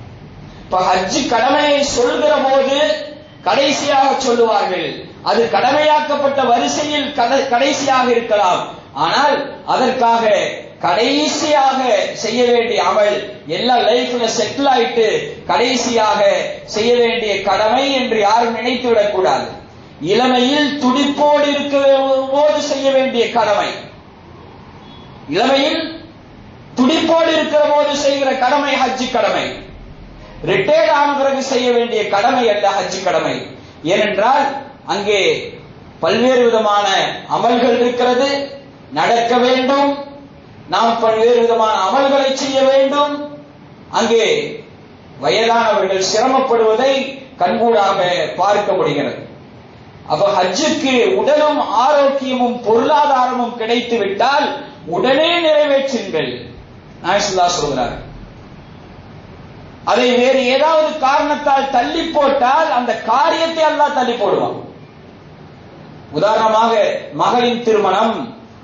இப்ப ஹஜ் கடமையை சொல்கிற போது கடைசியாக சொல்லுவார்கள். அது கடமையாக்கப்பட்ட வரிசையில் கடைசியாக இருக்கலாம். ஆனால் அதற்காக கடைசியாக செய்ய வேண்டிய அமல், எல்லா லைஃப்ல செட்டில் ஆயிட்டு கடைசியாக செய்ய வேண்டிய கடமை என்று யாரும் நினைத்து விடக்கூடாது. இளமையில் துடிப்போடு இருக்கிற போது செய்ய வேண்டிய கடமை, இளமையில் துடிப்போடு இருக்கிற போது செய்கிற கடமை ஹஜ் கடமை. ரிட்டையர்ட் ஆன பிறகு செய்ய வேண்டிய கடமை அல்ல ஹஜ் கடமை. ஏனென்றால் அங்கே பல்வேறு விதமான அமல்கள் இருக்கிறது, நடக்க வேண்டும். நாம் பல்வேறு விதமான அமல்களை செய்ய வேண்டும். அங்கே வயதானவர்கள் சிரமப்படுவதை கண்கூடாக பார்க்க முடிகிறது. அப்ப ஹஜ்ஜுக்கு உடலும் ஆரோக்கியமும் பொருளாதாரமும் கிடைத்து விட்டால் உடனே நிறைவேற்றுங்கள் நாயகம் சொல்கிறார். அதை வேறு ஏதாவது காரணத்தால் தள்ளி போட்டால் அந்த காரியத்தை அல்லாஹ் தள்ளி போடுவான். உதாரணமாக மகளின் திருமணம்,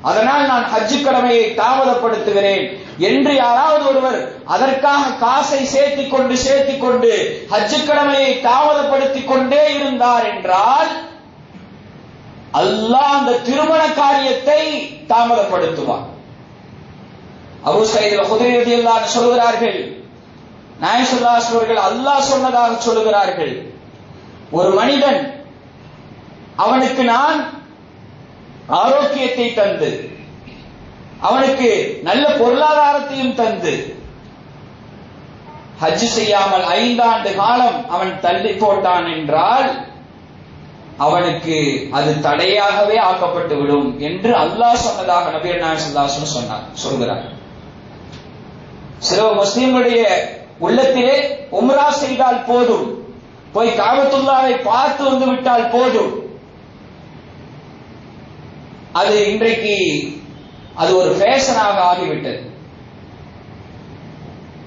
அதனால் நான் ஹஜ் கடமையை தாமதப்படுத்துகிறேன் என்று யாராவது ஒருவர் அதற்காக காசை சேர்த்திக் கொண்டு ஹஜ் கடமையை தாமதப்படுத்திக் கொண்டே இருந்தார் என்றால் அல்லாஹ் அந்த திருமண காரியத்தை தாமதப்படுத்துவான். அபூ ஸயீத் அல்-குத்ரி ரலியல்லாஹு அன்ஹு சொல்கிறார்கள், நாயகம் ஸல்லல்லாஹு அலைஹி வஸல்லம் அவர்கள் அல்லாஹ் சொன்னதாக சொல்லுகிறார்கள், ஒரு மனிதன் அவனுக்கு நான் ஆரோக்கியத்தை தந்து, அவனுக்கு நல்ல பொருளாதாரத்தையும் தந்து, ஹஜ் செய்யாமல் 5 ஆண்டு காலம் அவன் தள்ளி போட்டான் என்றால் அவனுக்கு அது தடையாகவே ஆக்கப்பட்டு விடும் என்று அல்லாஹ் சொன்னதாக நபிகள் நாயகம் ஸல்லல்லாஹு அலைஹி வஸல்லம் சொல்கிறார். சில முஸ்லிம்களுடைய உள்ளத்திலே உம்ரா செய்தால் போதும், போய் காபத்துல்லாவை பார்த்து வந்து விட்டால் போதும், அது இன்றைக்கு அது ஒரு ஃபேஷனாக ஆகிவிட்டது.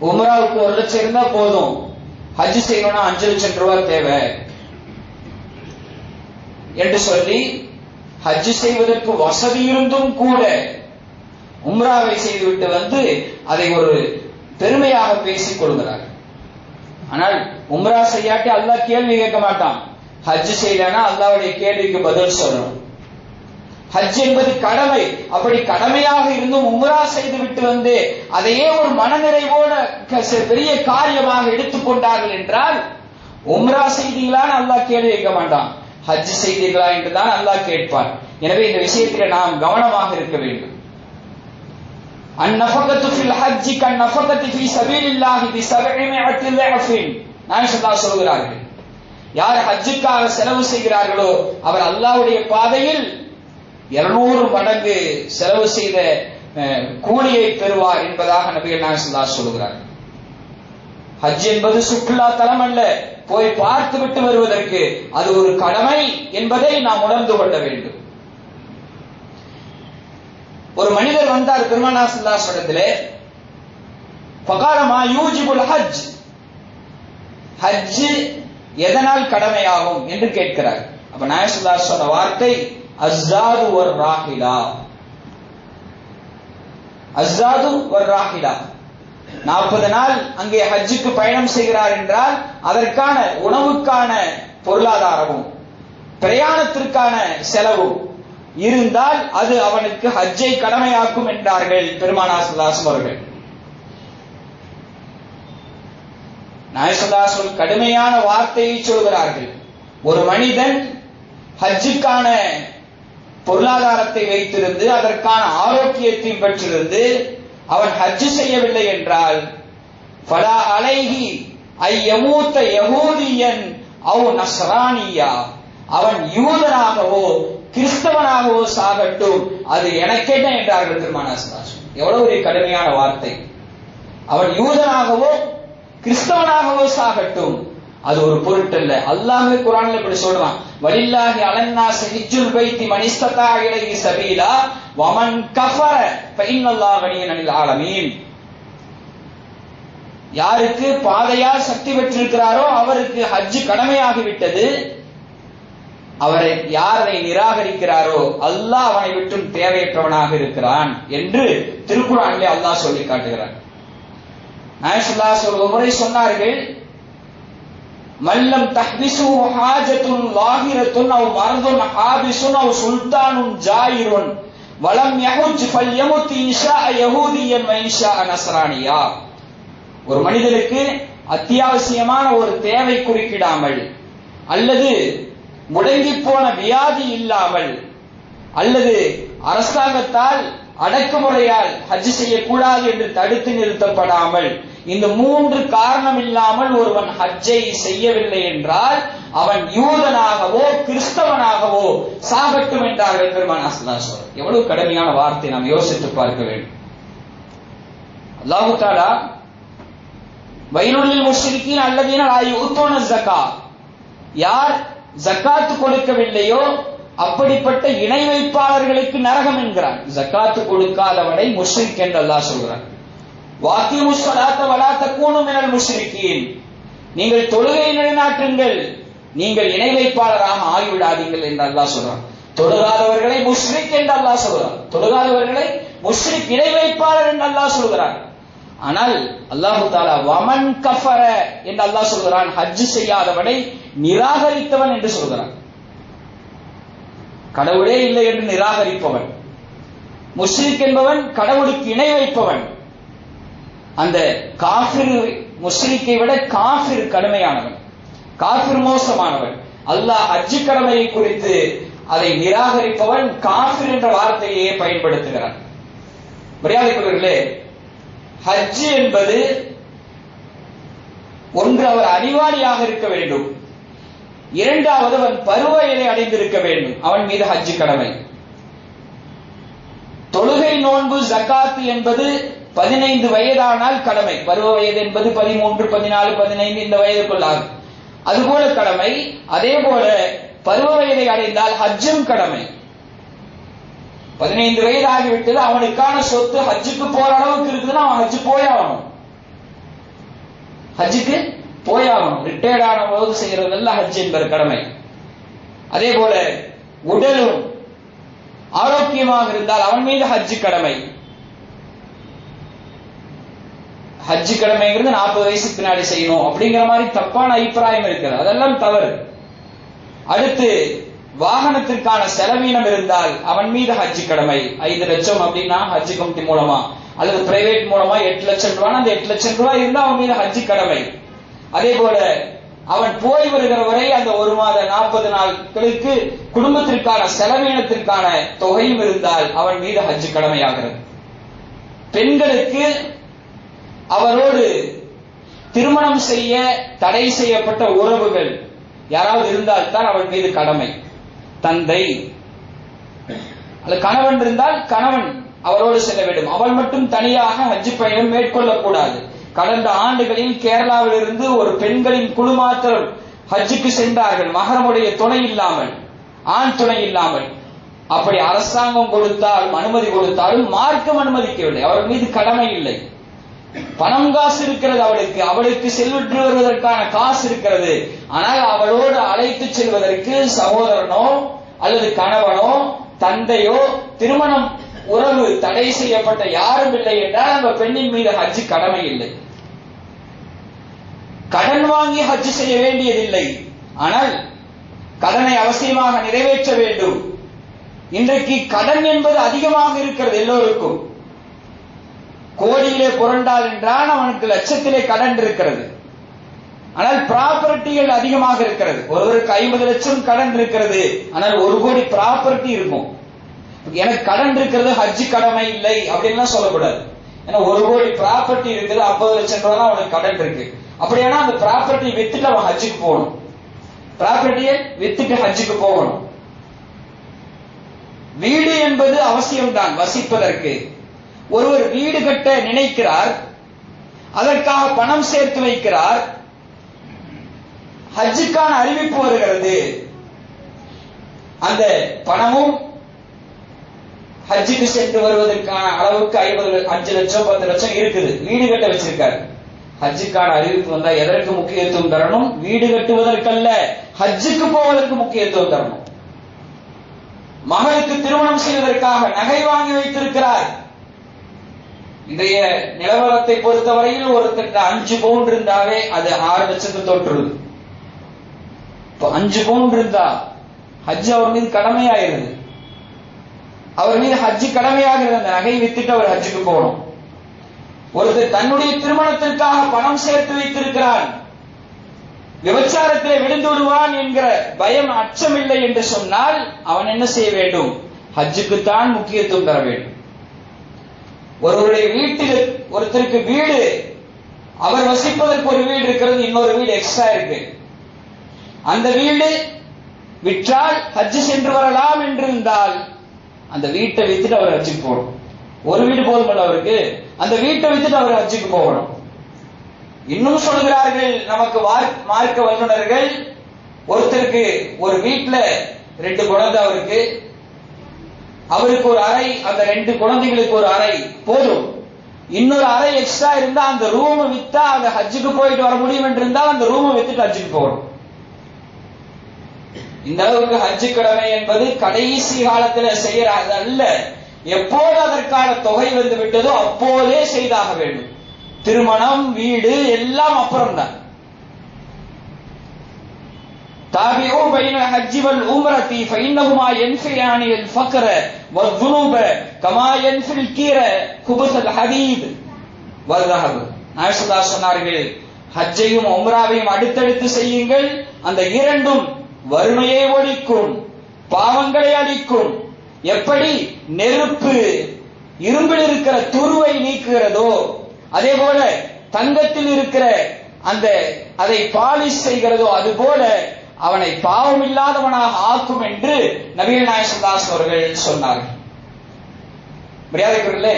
உம்ராவுக்கு 1 லட்சம் இருந்தா போதும், ஹஜ் செய்யணும்னா 5 லட்சம் ரூபாய் தேவை என்று சொல்லி ஹஜ் செய்வதற்கு வசதி இருந்தும் கூட உம்ராவை செய்துவிட்டு வந்து அதை ஒரு பெருமையாக பேசிக் கொள்கிறார். ஆனால் உம்ரா செய்யாட்டி அல்லாஹ் கேள்வி கேட்க மாட்டான். ஹஜ் செய்யலன்னா அல்லாஹ்வுடைய கேள்விக்கு பதில் சொல்லணும். ஹஜ் என்பது கடமை. அப்படி கடமையாக இருந்தும் உம்ரா செய்து விட்டு வந்து அதையே ஒரு மனநிறைவோட பெரிய காரியமாக எடுத்துக்கொண்டார்கள் என்றால், உம்ரா செய்தீங்களான்னு அல்லாஹ் கேள்வி கேட்க மாட்டான், ஹஜ் செய்தீர்களா என்றுதான் அல்லாஹ் கேட்பான். எனவே இந்த விஷயத்தில் நாம் கவனமாக இருக்க வேண்டும். அந்நஃபகத்து ஃபில் ஹஜ்ஜி கந்நஃபகத்து ஃபீ ஸபீலில்லாஹி பி700 ضعف நாயகம் சொல்கிறார்கள். யார் ஹஜ்ஜுக்காக செலவு செய்கிறார்களோ அவர் அல்லாஹ்வுடைய பாதையில் 200 மடங்கு செலவு செய்த கூலியை பெறுவார் என்பதாக நபிகள் நாயகம் ஸல்லல்லாஹு அலைஹி வஸல்லம் சொல்கிறார்கள். ஹஜ் என்பது சுற்றுலா தலம் அல்ல, போய் பார்த்து விட்டு வருவதற்கு அது ஒரு கடமை என்பதை நாம் உணர்ந்து கொள்ள வேண்டும். ஒரு மனிதர் வந்தார் பெருமானார் ஸல்லல்லாஹு அலைஹி வஸல்லத்திலே, ஃபகால மா யூஜிபுல் ஹஜ், ஹஜ் எதனால் கடமையாகும் என்று கேட்கிறார். அப்ப நாயகம் ஸல்லல்லாஹு அலைஹி வஸல்லம் சொன்ன வார்த்தை அஸ்ஸாது வர் ராஹிலா, அஸ்ஸாது வர் ராஹிலா. 40 நாள் அங்கே ஹஜ்ஜுக்கு பயணம் செய்கிறார் என்றால் அதற்கான உணவுக்கான பொருளாதாரமும் பிரயாணத்திற்கான செலவும் இருந்தால் அது அவனுக்கு ஹஜ்ஜை கடமையாக்கும் என்றார்கள் பெருமானார் ஸல்லல்லாஹு அலைஹி அவர்கள். நாயகம் ஸல்லல்லாஹு அலைஹி வஸல்லம் கடுமையான வார்த்தையை சொல்கிறார்கள். ஒரு மனிதன் ஹஜ்ஜுக்கான பொருளாதாரத்தை வைத்திருந்து அதற்கான ஆரோக்கியத்தையும் பெற்றிருந்து அவன் ஹஜ்ஜு செய்யவில்லை என்றால் ஃபலா அலைஹி ஐயமூத்த யஹூதியன் அவ் நஸ்ரானியா, அவன் யூதனாகவோ கிறிஸ்தவனாகவோ சாகட்டும், அது எனக்கேட்ட என்றார்கள் பெருமானார் ஸல்லல்லாஹு அலைஹி வஸல்லம். எவ்வளவு ஒரு கடுமையான வார்த்தை. அவன் யூதனாகவோ கிறிஸ்தவனாகவோ சாகட்டும், அது ஒரு பொருட்டல்ல. அல்லாஹ்வே குர்ஆன்ல இப்படி சொல்றான், வலில்லாஹி அலன்னாஸி ஹஜ்ஜுல் பைத்தி மன் இஸ்ததா இலைஹி சபீலா வமன் கஃபர ஃபஇன்னல்லாஹ கனிய்யுன் அனில் ஆலமீன். யாருக்கு பாதையால் சக்தி பெற்றிருக்கிறாரோ அவருக்கு ஹஜ் கடமையாகிவிட்டது. அவரை யாரை நிராகரிக்கிறாரோ அல்லாஹ் அவனை விட்டும் தேவையற்றவனாக இருக்கிறான் என்று திருக்குர்ஆனிலே அல்லாஹ் சொல்லி காட்டுகிறார். நாயகம் ஸல்லல்லாஹு அலைஹி வஸல்லம் ஒரு முறை சொன்னார்கள், மல்லம் தஹ்பிசு ஹாஜத்துன் லாஹிரத்துன் அவ் மர்துன் ஹாபிசுன் அவ் சுல்தானுன் ஜாயிருன் வலம் யஹுஜ் ஃபல்யமுத் இன்ஷா யஹூதியன் வ இன்ஷா நஸ்ரானியா. ஒரு மனிதனுக்கு அத்தியாவசியமான ஒரு தேவை குறுக்கிடாமல் அல்லது முடங்கி போன வியாதி இல்லாமல் அல்லது அரசாங்கத்தால் அடக்குமுறையால் ஹஜ் செய்யக்கூடாது என்று தடுத்து நிறுத்தப்படாமல் இந்த மூன்று காரணம் இல்லாமல் ஒருவன் ஹஜ்ஜை செய்யவில்லை என்றால் அவன் யூதனாகவோ கிறிஸ்தவனாகவோ சாகட்டும் என்றார்கள் பெருமானார் ஸல்லல்லாஹு அலைஹி வஸல்லம். எவ்வளவு கடுமையான வார்த்தை, நாம் யோசித்து பார்க்க வேண்டும். அல்லாஹ் தஆலா வைலுல் முஷ்ரிக்கீன் அல்லதீன லா யுத்தூன ஸக்கா, யார் ஜக்காத் கொடுக்கவில்லையோ அப்படிப்பட்ட இணை வைப்பாளர்களுக்கு நரகம் என்கிறார். ஜக்காத் கொடுக்காதவனை முஷ்ரிக் என்று அல்லாஹ் சொல்கிறார். வாக்கிமுஸ் ஸலாத்த வலா தகூனு மினல் முஷ்ரிக்கீன், நீங்கள் தொழுகை நிலைநாட்டுங்கள், நீங்கள் இணை வைப்பாளராக ஆகிவிடாதீர்கள் என்று அல்லாஹ் சொல்றான். தொழுகாதவர்களை முஷ்ரிக் என்று அல்லாஹ் சொல்கிறார். தொழுகாதவர்களை முஷ்ரிக் இணை வைப்பாளர் என்று அல்லாஹ் சொல்கிறார். ஆனால் அல்லாஹு தஆலா வமன் கஃபர என்று அல்லாஹ் சொல்கிறான், ஹஜ் செய்யாதவனை நிராகரித்தவன் என்று சொல்கிறான். கடவுளே இல்லை என்று நிராகரிப்பவன். முஷ்ரிக் என்பவன் கடவுளுக்கு இணை வைப்பவன். அந்த காஃபிர் முஷ்ரிக்கை விட காஃபிர் கடுமையானவன், காஃபிர் மோசமானவன். அல்லாஹ் ஹஜ் கடமையை குறித்து அதை நிராகரிப்பவன் காஃபிர் என்ற வார்த்தையே பயன்படுத்துகிறான். மரியாதைக்குரியவர்களே, ஹஜ் என்பது ஒன்று அவர் அறிவாளியாக இருக்க வேண்டும், இரண்டாவது அவன் பருவ வயதை அடைந்திருக்க வேண்டும், அவன் மீது ஹஜ் கடமை. தொழுகை நோன்பு ஜகாத் என்பது 15 வயதானால் கடமை. பருவ வயது என்பது 13, 14, 15 இந்த வயதுக்குள்ளாகும். அதுபோல கடமை. அதே போல பருவ வயதை அடைந்தால் ஹஜ்ஜும் கடமை. 15 வயது ஆகிவிட்டது, அவனுக்கான சொத்து ஹஜ்ஜுக்கு போற அளவுக்கு இருக்குதுன்னா அவன் ஹஜ் போயாகணும். ஹஜ்ஜுக்கு போயாகணும். ரிட்டையர்ட் ஆன போது செய்யறதெல்லாம் ஹஜ் என்பது கடமை. அதே போல உடலும் ஆரோக்கியமாக இருந்தால் அவன் மீது ஹஜ் கடமை. ஹஜ் கடமைங்கிறது 40 வயசுக்கு பின்னாடி செய்யணும் அப்படிங்கிற மாதிரி தப்பான அபிப்பிராயம் இருக்கிறது. அதெல்லாம் தவறு. அடுத்து வாகனத்திற்கான செலவீனம் இருந்தால் அவன் மீது ஹஜ் கடமை. 5 லட்சம் அப்படின்னா ஹஜ் கமிட்டி மூலமா அல்லது பிரைவேட் மூலமா 8 லட்சம் ரூபாய், அந்த 8 லட்சம் ரூபாய் இருந்தா அவன் மீது ஹஜ் கடமை. அதே போல அவன் போய் வருகிற வரை அந்த 1 மாத 40 நாட்களுக்கு குடும்பத்திற்கான செலவீனத்திற்கான தொகையும் இருந்தால் அவன் மீது ஹஜ் கடமையாகிறது. பெண்களுக்கு அவரோடு திருமணம் செய்ய தடை செய்யப்பட்ட உறவுகள் யாராவது இருந்தால் தான் அவள் மீது கடமை. தந்தை அல்ல கணவன் இருந்தால் கணவன் அவரோடு செல்ல வேண்டும். அவள் மட்டும் தனியாக ஹஜ் பயணம் மேற்கொள்ளக்கூடாது. கடந்த ஆண்டுகளில் கேரளாவில் இருந்து ஒரு பெண்களின் குழு மாத்திரம் ஹஜ்ஜுக்கு சென்றார்கள், மஹரமுடைய துணை இல்லாமல், ஆண் துணை இல்லாமல். அப்படி அரசாங்கம் கொடுத்தாலும் அனுமதி கொடுத்தாலும் மார்க்கம் அனுமதிக்கவில்லை. அவர்கள் மீது கடமை இல்லை. பணம் காசு இருக்கிறது அவளுக்கு, அவளுக்கு செல்வற்று வருவதற்கான காசு இருக்கிறது. ஆனால் அவளோடு அழைத்து செல்வதற்கு சகோதரனோ அல்லது கணவனோ தந்தையோ திருமணம் உறவு தடை செய்யப்பட்ட யாரும் இல்லை என்றால் அந்த பெண்ணின் மீது ஹஜ் கடமை இல்லை. கடன் வாங்கி ஹஜ் செய்ய வேண்டியதில்லை. ஆனால் கடனை அவசியமாக நிறைவேற்ற வேண்டும். இன்றைக்கு கடன் என்பது அதிகமாக இருக்கிறது எல்லோருக்கும். கோடியிலே புரண்டால் என்றால் அவனுக்கு லட்சத்திலே கடன் இருக்கிறது. ஆனால் ப்ராப்பர்ட்டிகள் அதிகமாக இருக்கிறது. ஒருவருக்கு 50 லட்சம் கடன் இருக்கிறது, ஆனால் 1 கோடி ப்ராப்பர்ட்டி இருக்கும். எனக்கு கடன் இருக்கிறது, ஹஜ் கடமை இல்லை அப்படின்லாம் சொல்லக்கூடாது. ஏன்னா 1 கோடி ப்ராப்பர்ட்டி இருக்குது, 50 லட்சம் ரூபாய் தான் அவனுக்கு கடன் இருக்கு. அப்படியானா அந்த ப்ராப்பர்ட்டி வித்துட்டு அவன் ஹஜ்ஜுக்கு போகணும். ப்ராப்பர்ட்டியை வித்துட்டு ஹஜ்ஜுக்கு போகணும். வீடு என்பது அவசியம்தான் வசிப்பதற்கு. ஒருவர் வீடு கட்ட நினைக்கிறார், அதற்காக பணம் சேர்த்து வைக்கிறார். ஹஜ்ஜுக்கான அறிவிப்பு வருகிறது, அந்த பணமும் ஹஜ்ஜுக்கு சென்று வருவதற்கான அளவுக்கு 5 லட்சம் 10 லட்சம் இருக்குது, வீடு கட்ட வச்சிருக்காரு. ஹஜ்ஜுக்கான அறிவிப்பு வந்தா எதற்கு முக்கியத்துவம் தரணும்? வீடு கட்டுவதற்கல்ல, ஹஜ்ஜுக்கு போவதற்கு முக்கியத்துவம் தரணும். மகளுக்கு திருமணம் செய்வதற்காக நகை வாங்கி வைத்திருக்கிறார். இன்றைய நிலவரத்தை பொறுத்தவரையில் ஒருத்தர் 5 பவுன் இருந்தாவே அது 6 லட்சத்தை தொற்றுது. 5 பவுன் இருந்தா ஹஜ் அவர் மீது கடமையாகிறது. அவர் மீது ஹஜ் கடமையாகிறது. அந்த நகை வித்துட்டு அவர் ஹஜ்ஜுக்கு போகணும். ஒருத்தர் தன்னுடைய திருமணத்திற்காக பணம் சேர்த்து வைத்திருக்கிறார். விபச்சாரத்தில் விழுந்து விடுவான் என்கிற பயம், அச்சம் இல்லை என்று சொன்னால் அவன் என்ன செய்ய வேண்டும்? ஹஜ்ஜுக்குத்தான் முக்கியத்துவம் தர வேண்டும். ஒருவருடைய வீட்டில் ஒருத்தருக்கு வீடு, அவர் வசிப்பதற்கு ஒரு வீடு இருக்கிறது, இன்னொரு வீடு எக்ஸ்ட்ரா இருக்கு. அந்த வீடு விற்றால் ஹஜ் சென்று வரலாம் என்று இருந்தால் அந்த வீட்டை வித்துட்டு அவர் ஹஜ்ஜுக்கு போகணும். ஒரு வீடு போதுமல்ல அவருக்கு, அந்த வீட்டை வித்துட்டு அவர் ஹஜ்ஜுக்கு போகணும். இன்னும் சொல்கிறார்கள் நமக்கு மார்க்க வல்லுநர்கள், ஒருத்தருக்கு ஒரு வீட்டுல 2 குழந்தை, அவருக்கு ஒரு அறை, அந்த 2 குழந்தைகளுக்கு ஒரு அறை போதும். இன்னொரு அறை எக்ஸ்ட்ரா இருந்தா அந்த ரூம் வித்தா அந்த ஹஜ்ஜுக்கு போயிட்டு வர முடியும் என்று இருந்தால் அந்த ரூமை வித்துட்டு ஹஜ்ஜுக்கு போகணும். இந்த அளவுக்கு ஹஜ்ஜு கடமை என்பது கடைசி காலத்தில் செய்யறது அல்ல. எப்போது அதற்கான தொகை வந்து விட்டதோ அப்போதே செய்தாக வேண்டும். திருமணம், வீடு எல்லாம் அப்புறம்தான். தாபிஉ பைனல் ஹஜ்ஜி வல் உம்ரதி ஃபஇன்னஹுமா யன்ஃபியானி அல் ஃபக்ர வல்-ذுனூப கமா யன்ஃபில் கீர குபுஸல் ஹதீத் வல்-ذஹப். நபி ஸல்லல்லாஹு அலைஹி சொன்னார்கள், ஹஜ்ஜையும் உம்ராவையும் அடுத்தடுத்து செய்யுங்கள், அந்த இரண்டும் வறுமையை ஒழிக்கும், பாவங்களை அழிக்கும். எப்படி நெருப்பு இரும்பில் இருக்கிற துருவை நீக்குகிறதோ அதே போல தங்கத்தில் இருக்கிற அதை பாலிஷ் செய்கிறதோ அதுபோல அவனை பாவம் இல்லாதவனாக ஆக்கும் என்று நபிகள் நாயகம் ஸல்லல்லாஹு அலைஹி அவர்கள் சொன்னார்கள். மரியாதைக்குரியவர்களே,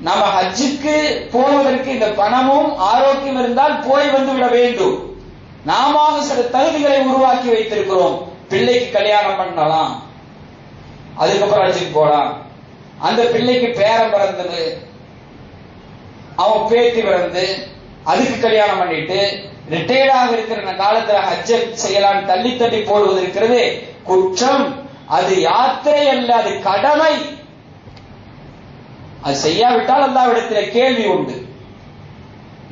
நாம ஹஜ்ஜுக்கு போவதற்கு இந்த பணமும் ஆரோக்கியம் இருந்தால் போய் வந்து விட வேண்டும். நாம சில தகுதிகளை உருவாக்கி வைத்திருக்கிறோம். பிள்ளைக்கு கல்யாணம் பண்ணலாம், அதுக்கப்புறம் ஹஜ்ஜுக்கு போலாம். அந்த பிள்ளைக்கு பேரன் பிறந்தது, அவன் பேத்தி பிறந்து அதுக்கு கல்யாணம் பண்ணிட்டு ரிட்டையர்டாக இருக்கிற காலத்துல ஹஜ்ஜை செய்யலாம் தள்ளி தள்ளி போடுவது இருக்கிறது குற்றம். அது யாத்திரை அல்ல, அது கடமை. அது செய்யாவிட்டால் அல்லாஹ்விடத்திலே கேள்வி உண்டு.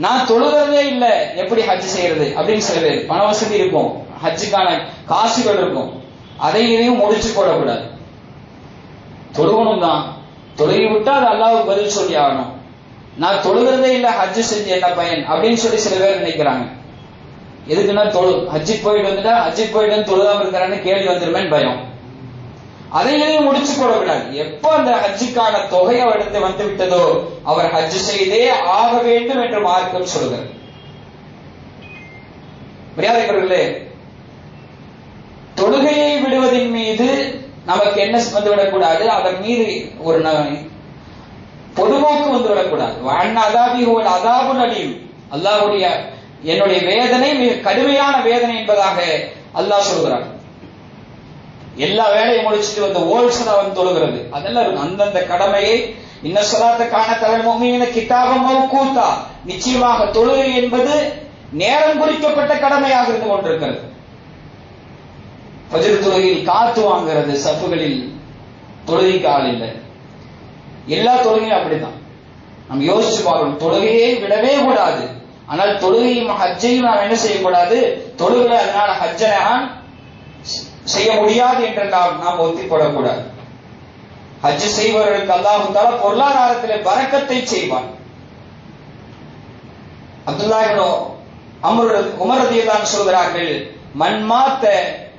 நான் தொழுகிறதே இல்ல, எப்படி ஹஜ் செய்யறது அப்படின்னு சில பேர், பண வசதி இருக்கும், ஹஜ்ஜுக்கான காசுகள் இருக்கும், அதையும் முடிச்சு போடக்கூடாது. தொழுகணும் தான், தொழுகி விட்டா அது அல்லாஹ்வுக்கு பதில் சொல்லி ஆகணும். நான் தொழுகிறதே இல்ல, ஹஜ் செஞ்சு என்ன பயன் அப்படின்னு சொல்லி சில பேர் நினைக்கிறாங்க. எதுக்குன்னா ஹஜ்ஜுக்கு போயிட்டு வந்துட்டா ஹஜ்ஜுக்கு போயிட்டு வந்து தொழுகாம இருக்கிறான்னு கேள்வி வந்துருமேன்னு பயம். அதையும் முடிச்சு போடக்கூடாது. எப்ப அந்த ஹஜ்ஜுக்கான தொகை அவரிடத்தில் வந்து விட்டதோ அவர் ஹஜ் செய்தே ஆக வேண்டும் என்று மார்க்கம் சொல்லுகிறது. மரியாதைக்குரியவர்களே, தொழுகையை விடுவதின் மீது நமக்கு என்ன வந்துவிடக்கூடாது, அதன் மீது ஒரு பொதுவோக்கு வந்துவிடக்கூடாது. அதாபுல் அலீம், அல்லாஹ்வுடைய என்னுடைய வேதனை மிக கடுமையான வேதனை என்பதாக அல்லாஹ் சொல்கிறார். எல்லா வேலையும் முடிச்சுட்டு வந்து ஓல்சனா வந்து தொழுகிறது அதெல்லாம் இருக்கும். அந்தந்த கடமையை இன்ன ஸலாத்த கானத் அலல் முஃமினீன கிதாபம் மவ்கூதா, நிச்சயமாக தொழுகை என்பது நேரம் குறிக்கப்பட்ட கடமையாக இருந்து கொண்டிருக்கிறது. ஃபஜ்ர் தொழுகையில் காத்து வாங்குறது, சஃப்புகளில் தொழுகைக்கு ஆள் இல்லை. எல்லா தொழுகையும் அப்படித்தான். நம்ம யோசிச்சு பார்க்கணும், தொழுகையை விடவே கூடாது. ஆனால் தொழுகையும் ஹஜ்ஜையும் நாம் என்ன செய்யக்கூடாது, தொழுகை அதனால ஹஜ்ஜை நான் செய்ய முடியாது என்றெல்லாம் நாம் ஒத்திப்படக்கூடாது. ஹஜ் செய்பவர்களுக்கு அல்லாஹ் தஆலா பொருளாதாரத்திலே பரக்கத்தை செய்வான். அப்துல்லாஹ் இப்னு உமர் ரலியல்லாஹு அன்ஹு சொல்கிறார்கள், மன் மாத்த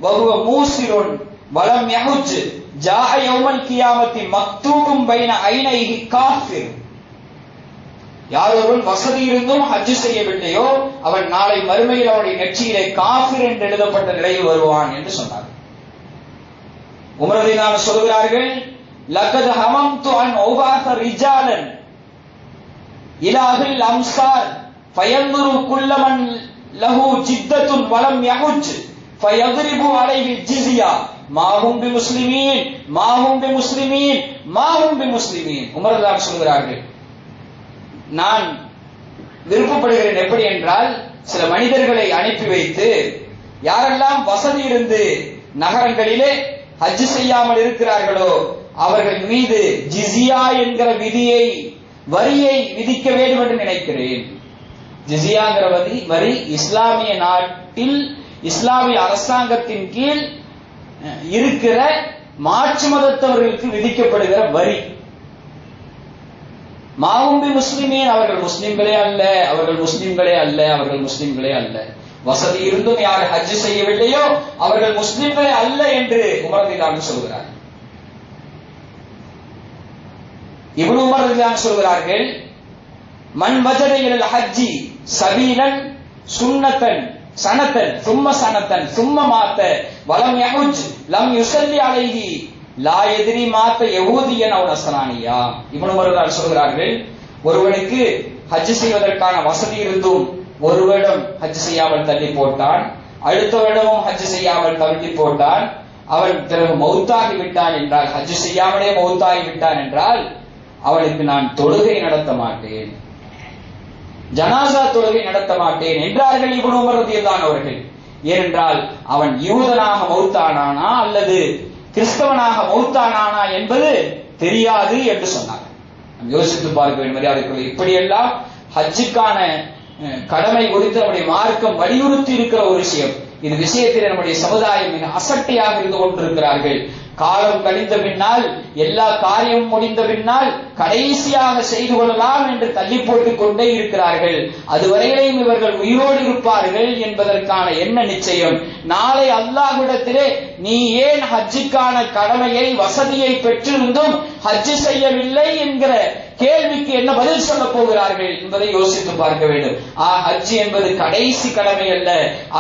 வஹுவ மூசிருன் வலம் யஹுஜ் ஜாஅ யௌமல் கியாமத்தி மக்தூபும் பைன ஐனைஹி காஃபிர். யார் ஒருவன் வசதி இருந்தும் ஹஜ் செய்யவில்லையோ அவன் நாளை மறுமையில் அவனுடைய நெற்றியிலே காஃபிர் என்று எழுதப்பட்ட நிலையில் வருவான் என்று சொன்னார். உமர் ரலியல்லாஹு அன்ஹு சொல்கிறார்கள், லகத் ஹமம்து அன் உபாஸ ரிஜாலன் இலா அஹ்லில் அம்சார் ஃபயன்துரு குல்ல மன் லஹு ஜித்தத்துன் வலம் யஹுஜ் ஃபயத்ரிபு அலைஹி ஜிஸியா மாஹும் பிமுஸ்லிமீன் மாஹும் பிமுஸ்லிமீன் மாஹும் பிமுஸ்லிமீன். உமர் ரலியல்லாஹு அன்ஹு சொல்கிறார்கள், நான் விருப்பப்படுகிறேன் எப்படி என்றால், சில மனிதர்களை அனுப்பி வைத்து யாரெல்லாம் வசதி இருந்து நகரங்களிலே ஹஜ் செய்யாமல் இருக்கிறார்களோ அவர்கள் மீது ஜிஸியா என்கிற வரியை விதிக்க வேண்டும் என்று நினைக்கிறேன். ஜிஸியாங்கிற வரி இஸ்லாமிய நாட்டில் இஸ்லாமிய அரசாங்கத்தின் கீழ் இருக்கிற மாற்று மதத்தவர்களுக்கு விதிக்கப்படுகிற வரி. மாவும்பி முஸ்லிமீன், அவர்கள் முஸ்லிம்களே அல்ல, அவர்கள் முஸ்லிம்களே அல்ல, அவர்கள் முஸ்லிம்களே அல்ல. வசதி இருந்தும் யார் ஹஜ் செய்யவில்லையோ அவர்கள் முஸ்லிம்களே அல்ல என்று உமர் ரலியல்லாஹு அன்ஹு சொல்கிறார். இப்னு உமர் ரலியல்லாஹு அன்ஹு சொல்கிறார்கள், மன் வஜத இலல் ஹஜ்ஜி சபீலன் சுன்னத்தன் சனத்தன் சும்ம சனத்தன் சும்ம மாத்த வலம் யஹுஜ் லம் யுஸல்லி அலைஹி லா எதிரி மாத்த யஹூதியன் அவ் நஸ்ரானியா. இப்னு உமர் ரலியல்லாஹு அன்ஹு சொல்கிறார்கள், ஒருவனுக்கு ஹஜ் செய்வதற்கான வசதி இருந்தும் ஒரு வருடம் ஹஜ் செய்யாமல் தள்ளி போட்டான், அடுத்த வருடமும் ஹஜ் செய்யாமல் தள்ளி போட்டான், அவன் பிறகு மௌத்தாகி விட்டான் என்றால், ஹஜ் செய்யாமலே மௌத்தாகி விட்டான் என்றால் அவனுக்கு நான் தொழுகை நடத்த மாட்டேன், ஜனாசா தொழுகை நடத்த மாட்டேன் என்றார்கள் இப்னு உமர் ரலியல்லாஹு அன்ஹு அவர்கள். ஏனென்றால் அவன் யூதனாக மௌத்தானானா அல்லது கிறிஸ்தவனாக மௌத்தானானா என்பது தெரியாது என்று சொன்னார். யோசித்து பார்க்க வேண்டும் மரியாதைக்குரிய. இப்படியெல்லாம் ஹஜ்ஜுக்கான கடமை குறித்து நம்முடைய மார்க்கம் வலியுறுத்தி இருக்கிற ஒரு விஷயம். இந்த விஷயத்தில் நம்முடைய சமுதாயம் மிக அசட்டையாக இருந்து கொண்டிருக்கிறார்கள். காலம் கழிந்த பின்னால், எல்லா காரியமும் முடிந்த பின்னால் கடைசியாக செய்து கொள்ளலாம் என்று தள்ளி போட்டுக் கொண்டே இருக்கிறார்கள். அதுவரையிலையும் இவர்கள் உயிரோடு இருப்பார்கள் என்பதற்கான என்ன நிச்சயம்? நாளை அல்லாஹ்விடத்திலே நீ ஏன் ஹஜ்ஜுக்கான கடமையை வசதியை பெற்றிருந்தும் ஹஜ் செய்யவில்லை என்கிற கேள்விக்கு என்ன பதில் சொல்ல போகிறார்கள் என்பதை யோசித்து பார்க்க வேண்டும். ஹஜ் என்பது கடைசி கடமை அல்ல,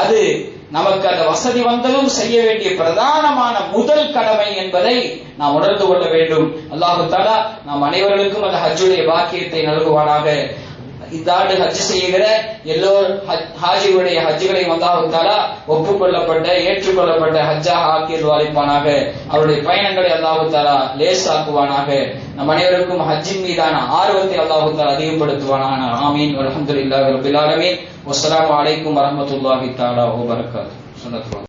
அது நமக்கு அந்த வசதி வந்ததும் செய்ய வேண்டிய பிரதானமான முதல் கடமை என்பதை நாம் உணர்ந்து கொள்ள வேண்டும். அல்லாஹு தஆலா நாம் அனைவருக்கும் அந்த ஹஜ்ஜுடைய பாக்கியத்தை நல்குவானாக. இந்த ஆண்டு ஹஜ் செய்கிற எல்லோரும் ஹாஜிகளுடைய ஹஜ்ஜுகளை அல்லாஹு தஆலா ஒப்புக்கொள்ளப்பட்ட ஏற்றுக்கொள்ளப்பட்ட ஹஜ்ஜாக ஆக்கியல்வாளிப்பானாக. அவருடைய பயணங்களை அல்லாஹு தஆலா லேசாக்குவானாக. நம் அனைவருக்கும் ஹஜ்ஜின் மீதான ஆர்வத்தை அல்லாஹு தஆலா அதிகப்படுத்துவானாக. ஆமீன். அல்ஹம்துலில்லாஹி ரப்பில் ஆலமீன். வஸ்ஸலாமு அலைக்கும் வரஹ்மத்துல்லாஹி தஆலா வபரகாத்துஹு.